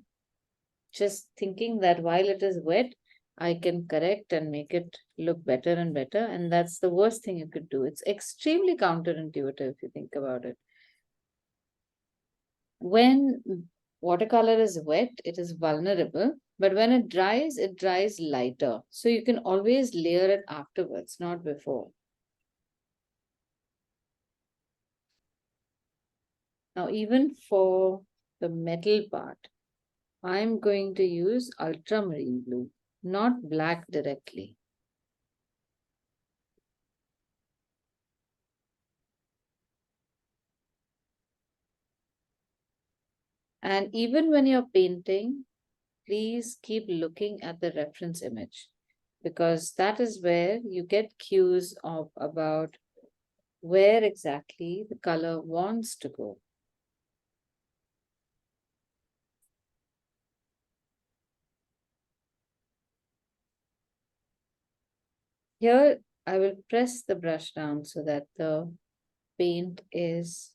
just thinking that while it is wet, I can correct and make it look better and better. And that's the worst thing you could do. It's extremely counterintuitive if you think about it. When watercolor is wet, it is vulnerable, but when it dries lighter. So you can always layer it afterwards, not before. Now, even for the metal part, I'm going to use ultramarine blue, not black directly. And even when you're painting, please keep looking at the reference image, because that is where you get cues of about where exactly the color wants to go. Here, I will press the brush down so that the paint is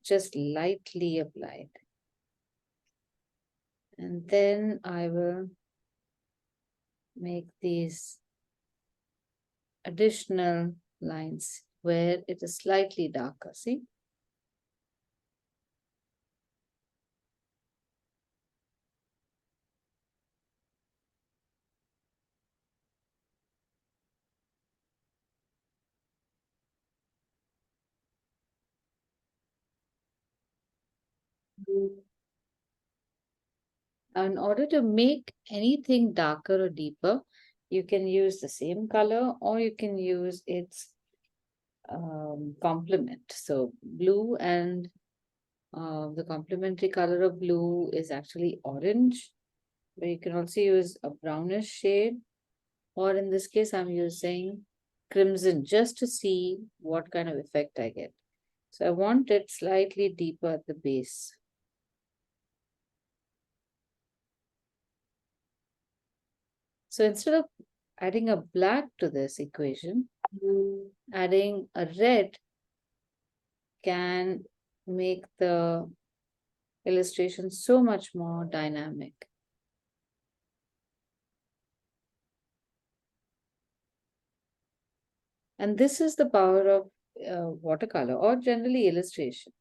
just lightly applied. And then I will make these additional lines where it is slightly darker, see? Now, in order to make anything darker or deeper, you can use the same color or you can use its complement. So blue and the complementary color of blue is actually orange. but you can also use a brownish shade, or in this case, I'm using crimson just to see what kind of effect I get. So I want it slightly deeper at the base. So instead of adding a black to this equation, adding a red can make the illustration so much more dynamic. And this is the power of watercolor or generally illustration.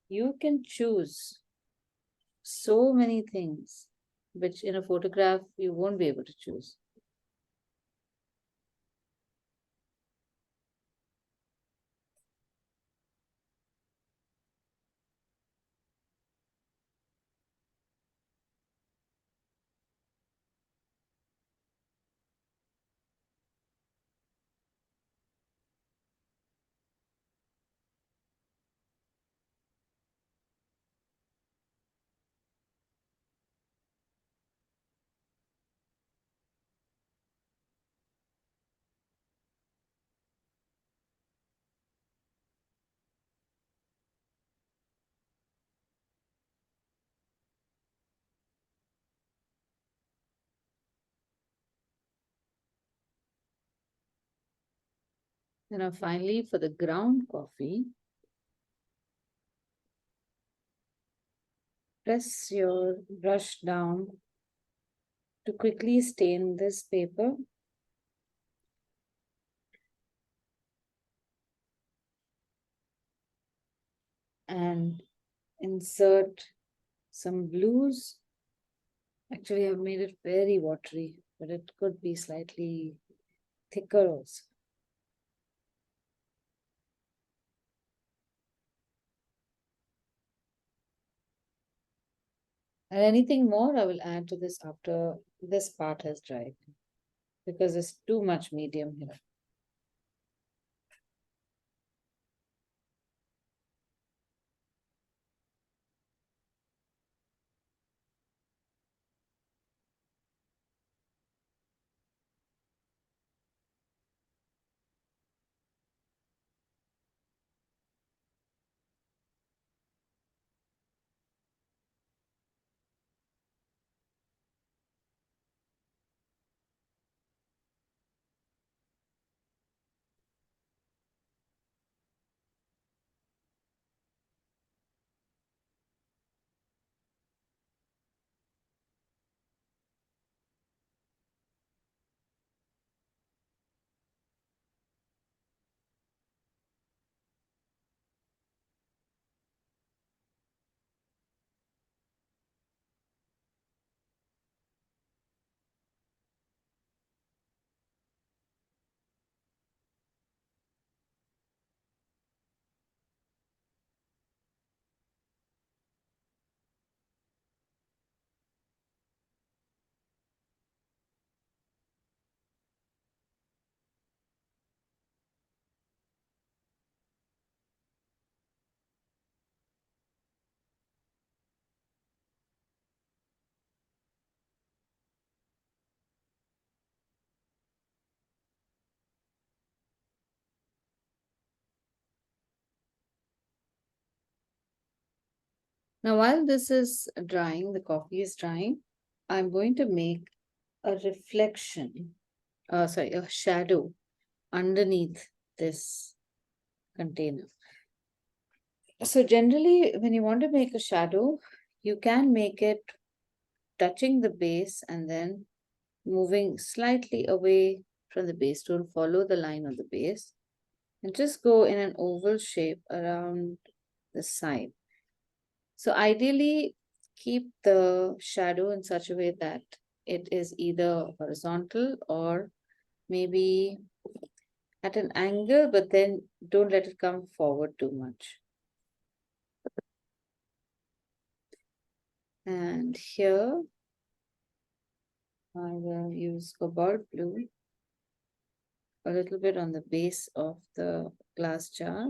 You can choose so many things which in a photograph you won't be able to choose. And now finally for the ground coffee, press your brush down to quickly stain this paper. And insert some blues. Actually, I've made it very watery, but it could be slightly thicker also. And anything more, I will add to this after this part has dried, because there's too much medium here. Now, while this is drying, the coffee is drying, I'm going to make a reflection, a shadow underneath this container. So generally, when you want to make a shadow, you can make it touching the base and then moving slightly away from the base. Don't follow the line of the base and just go in an oval shape around the side. So ideally, keep the shadow in such a way that it is either horizontal or maybe at an angle, but then don't let it come forward too much. And here, I will use cobalt blue a little bit on the base of the glass jar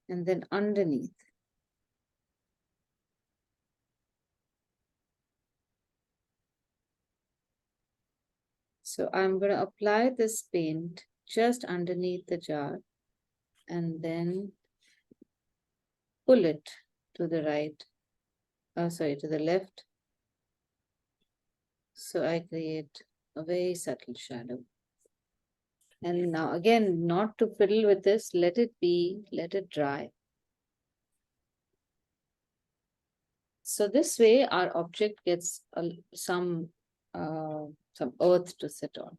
and then underneath. So I'm going to apply this paint just underneath the jar and then pull it to the right, to the left. So I create a very subtle shadow. And now again, not to fiddle with this, let it be, let it dry. So this way our object gets some earth to sit on.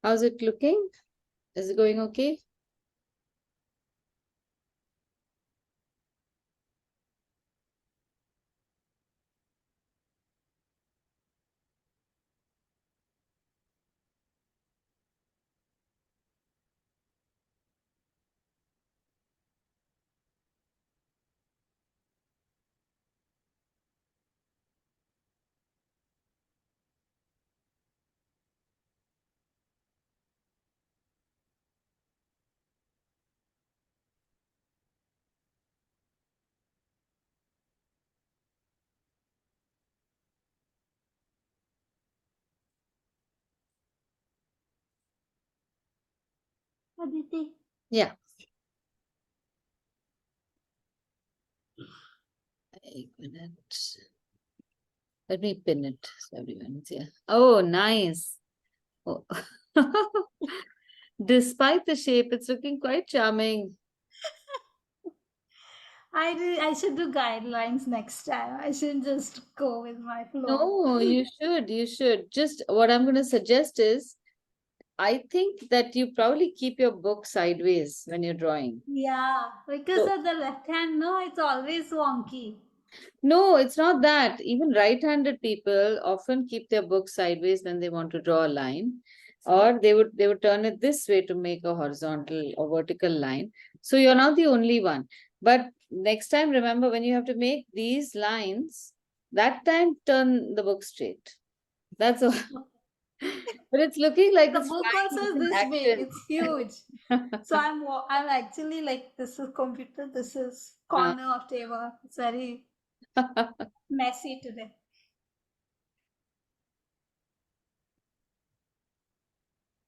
How's it looking? Is it going okay? Aditi. Yeah. 1 minute. Let me pin it so everyone's here. Oh, nice. Oh. Despite the shape, it's looking quite charming. I should do guidelines next time. I shouldn't just go with my flow. No, you should. You should. Just what I'm going to suggest is, I think that you probably keep your book sideways when you're drawing. Yeah, because So- of the left hand, no, it's always wonky. No, it's not that. Even right-handed people often keep their book sideways when they want to draw a line, or they would turn it this way to make a horizontal or vertical line. So you're not the only one. But next time, remember when you have to make these lines, that time turn the book straight. That's all. But it's looking like The it's book flying also is in this big. action. It's huge. So I'm actually like, this is computer, this is corner of table. It's very messy today.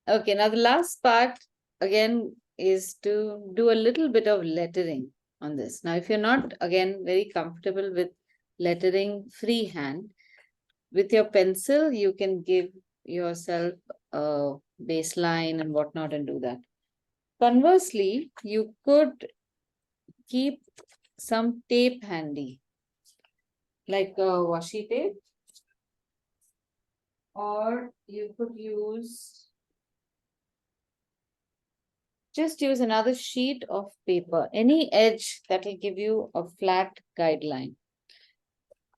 Okay, now the last part again is to do a little bit of lettering on this. Now, if you're not again very comfortable with lettering freehand, with your pencil, you can give yourself a baseline and whatnot and do that. Conversely, you could keep some tape handy, like washi tape, or you could just use another sheet of paper, any edge that will give you a flat guideline.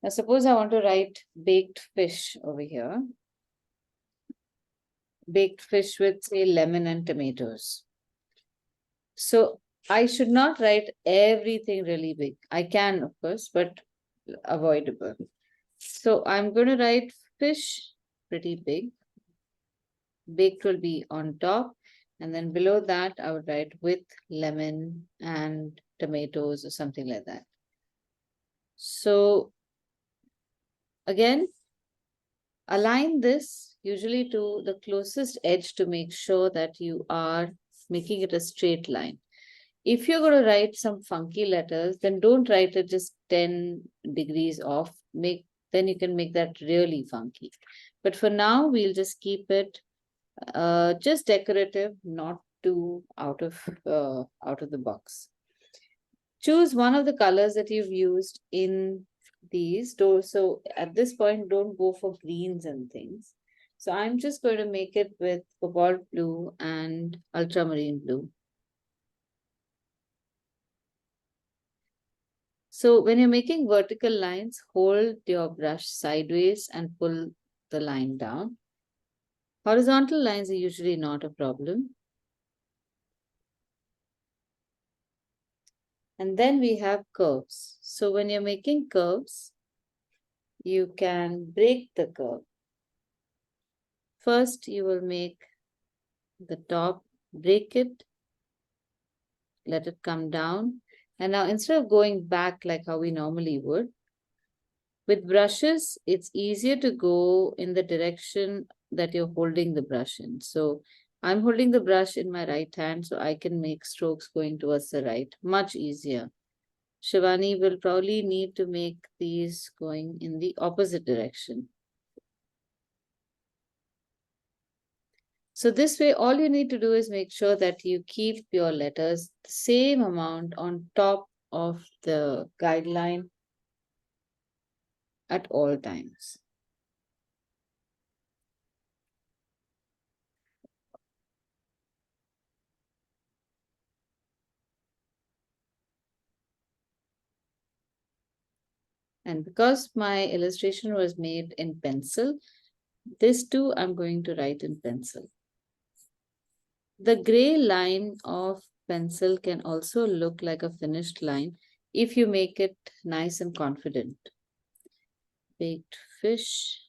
Now, suppose I want to write baked fish over here. Baked fish with, say, lemon and tomatoes. So I should not write everything really big. I can, of course, but avoidable. So I'm going to write fish pretty big. Baked will be on top. And then below that, I would write with lemon and tomatoes or something like that. So again, align this usually to the closest edge to make sure that you are making it a straight line. If you're going to write some funky letters, then don't write it just 10 degrees off. Then you can make that really funky. But for now, we'll just keep it just decorative, not too out of the box. Choose one of the colors that you've used in these. So at this point, don't go for greens and things. So I'm just going to make it with cobalt blue and ultramarine blue. So when you're making vertical lines, hold your brush sideways and pull the line down. Horizontal lines are usually not a problem. And then we have curves. So when you're making curves, you can break the curve. First, you will make the top, break it, let it come down. And now instead of going back like how we normally would, with brushes, it's easier to go in the direction that you're holding the brush in. So I'm holding the brush in my right hand, so I can make strokes going towards the right, much easier. Shivani will probably need to make these going in the opposite direction. So this way, all you need to do is make sure that you keep your letters the same amount on top of the guideline at all times. And because my illustration was made in pencil, this too I'm going to write in pencil. The gray line of pencil can also look like a finished line if you make it nice and confident. Baked fish.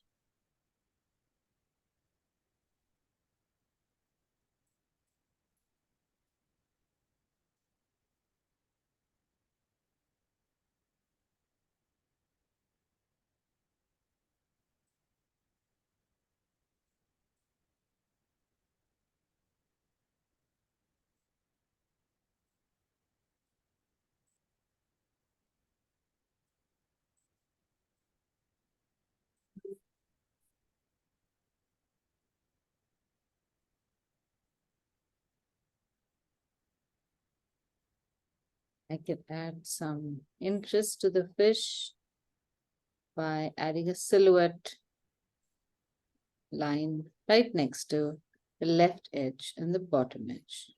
I can add some interest to the fish by adding a silhouette line right next to the left edge and the bottom edge.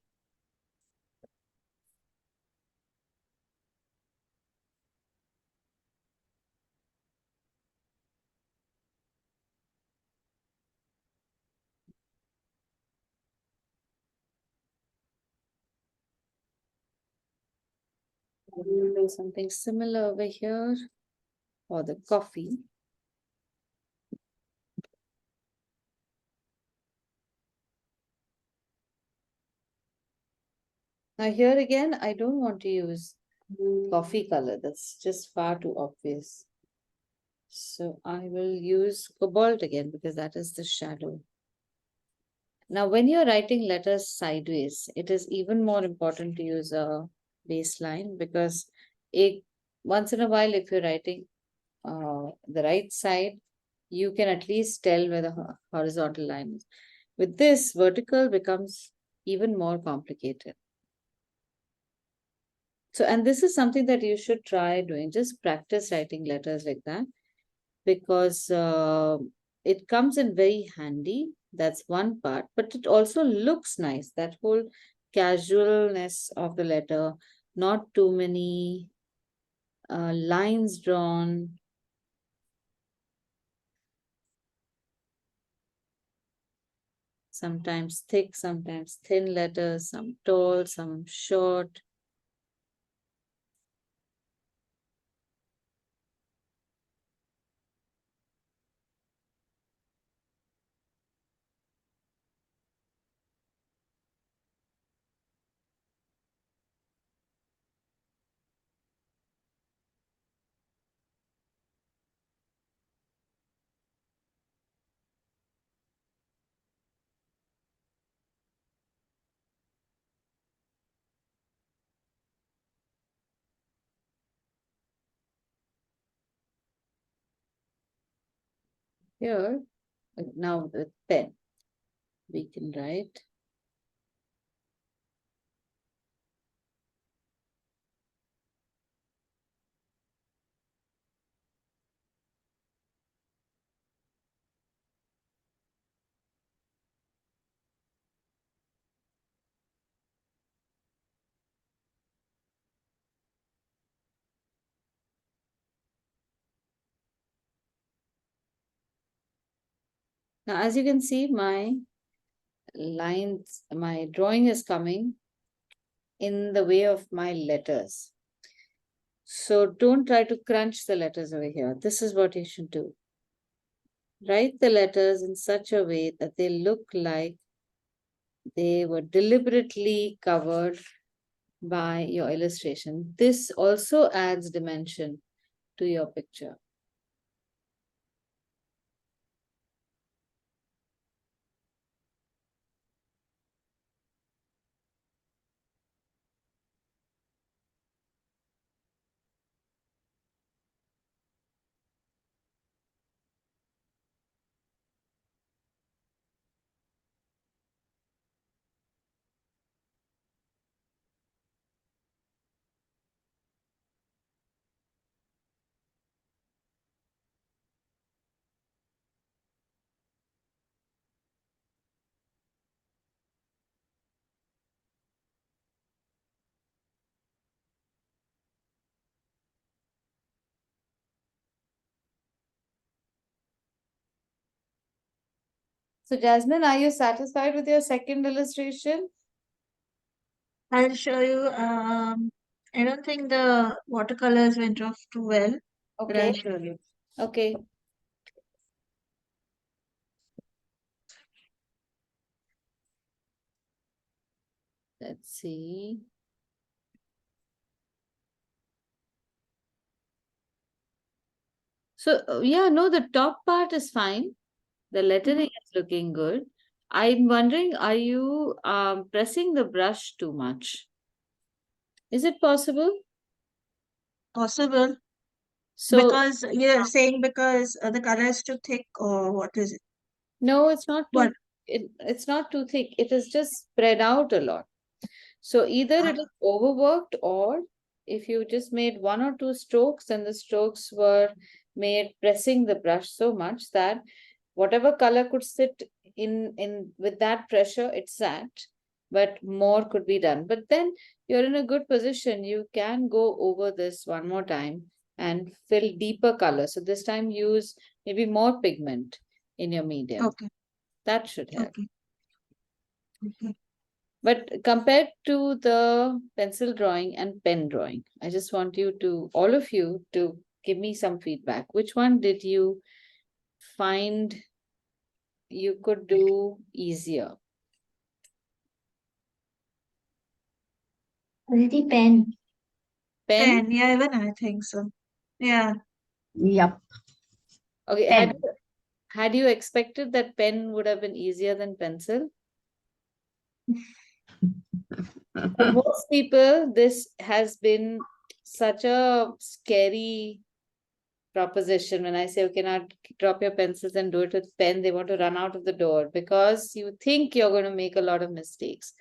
We'll do something similar over here for the coffee. Now here again, I don't want to use coffee color. That's just far too obvious. So I will use cobalt again because that is the shadow. Now, when you're writing letters sideways, it is even more important to use a baseline because once in a while, if you're writing the right side, you can at least tell where the horizontal line is. With this, vertical becomes even more complicated. So, and this is something that you should try doing. Just practice writing letters like that because it comes in very handy. That's one part, but it also looks nice. That whole casualness of the letter, not too many lines drawn. Sometimes thick, sometimes thin letters, some tall, some short. Here, now with pen, we can write. Now, as you can see, my drawing is coming in the way of my letters. So don't try to crunch the letters over here. This is what you should do. Write the letters in such a way that they look like they were deliberately covered by your illustration. This also adds dimension to your picture. So Jasmine, are you satisfied with your second illustration? I'll show you. I don't think the watercolors went off too well, but I'll Okay. show you. Okay. Let's see. So yeah, no, the top part is fine. The lettering is looking good. I'm wondering, are you pressing the brush too much? Is it possible? Possible. So Because you're saying because the color is too thick, or what is it? no, it's not too What? it's not too thick. It is just spread out a lot. So either it is overworked, or if you just made one or two strokes and the strokes were made pressing the brush so much that whatever color could sit in with that pressure, it sat, but more could be done. But then you're in a good position. You can go over this one more time and fill deeper color. So this time use maybe more pigment in your medium. Okay. That should help. Okay. Okay. But compared to the pencil drawing and pen drawing, I just want you to, all of you, to give me some feedback. Which one did you find you could do easier? Already pen. Pen? Pen. Yeah, even I think so. Yeah. Yep. Okay, Pen. had you expected that pen would have been easier than pencil? For most people, this has been such a scary proposition. When I say, okay, now drop your pencils and do it with pen, they want to run out of the door because you think you're going to make a lot of mistakes.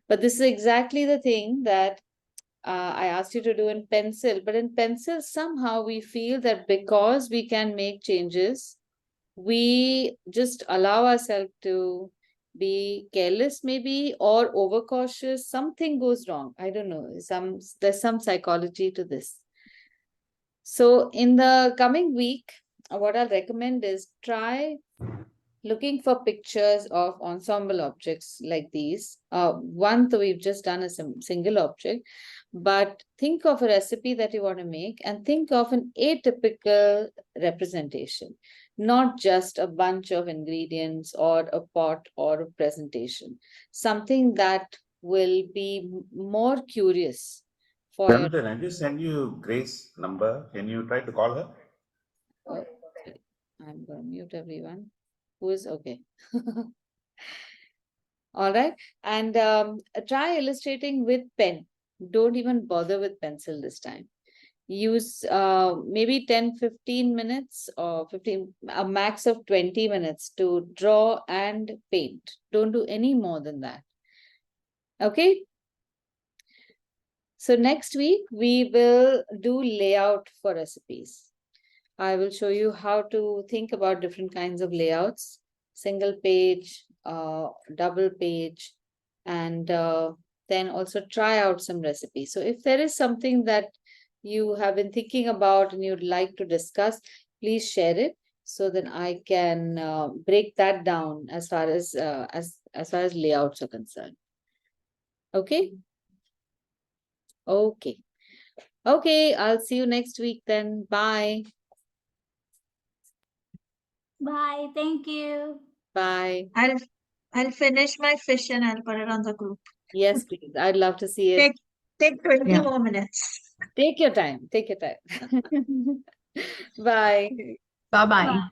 But this is exactly the thing that I asked you to do in pencil. But in pencil, somehow we feel that because we can make changes, we just allow ourselves to be careless maybe, or overcautious. Something goes wrong. I don't know. There's some psychology to this. So in the coming week, what I'll recommend is try looking for pictures of ensemble objects like these. One that we've just done is a single object, but think of a recipe that you want to make and think of an atypical representation, not just a bunch of ingredients or a pot or a presentation, something that will be more curious for your. Jonathan, I just send you Grace number. Can you try to call her? Oh, sorry. I'm going to mute everyone. Who is okay? All right. And try illustrating with pen. Don't even bother with pencil this time. Use maybe 10-15 minutes or a max of 20 minutes to draw and paint. Don't do any more than that. Okay. So next week we will do layout for recipes. I will show you how to think about different kinds of layouts, single page, double page, and then also try out some recipes. So if there is something that you have been thinking about and you'd like to discuss, please share it. So then I can break that down as far as layouts are concerned. Okay. Okay. Okay. I'll see you next week then. Bye. Bye. Thank you. Bye. I'll finish my fish and I'll put it on the group. Yes, please. I'd love to see it. Take 20 Yeah. more minutes. Take your time. Take your time. Bye. Bye bye. Bye.